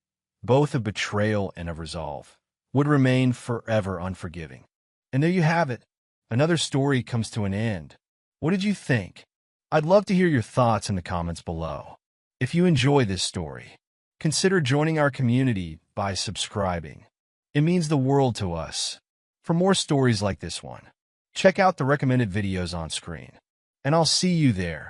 both of betrayal and of resolve, would remain forever unforgiving. And there you have it. Another story comes to an end. What did you think? I'd love to hear your thoughts in the comments below. If you enjoy this story, consider joining our community by subscribing. It means the world to us. For more stories like this one, check out the recommended videos on screen. And I'll see you there.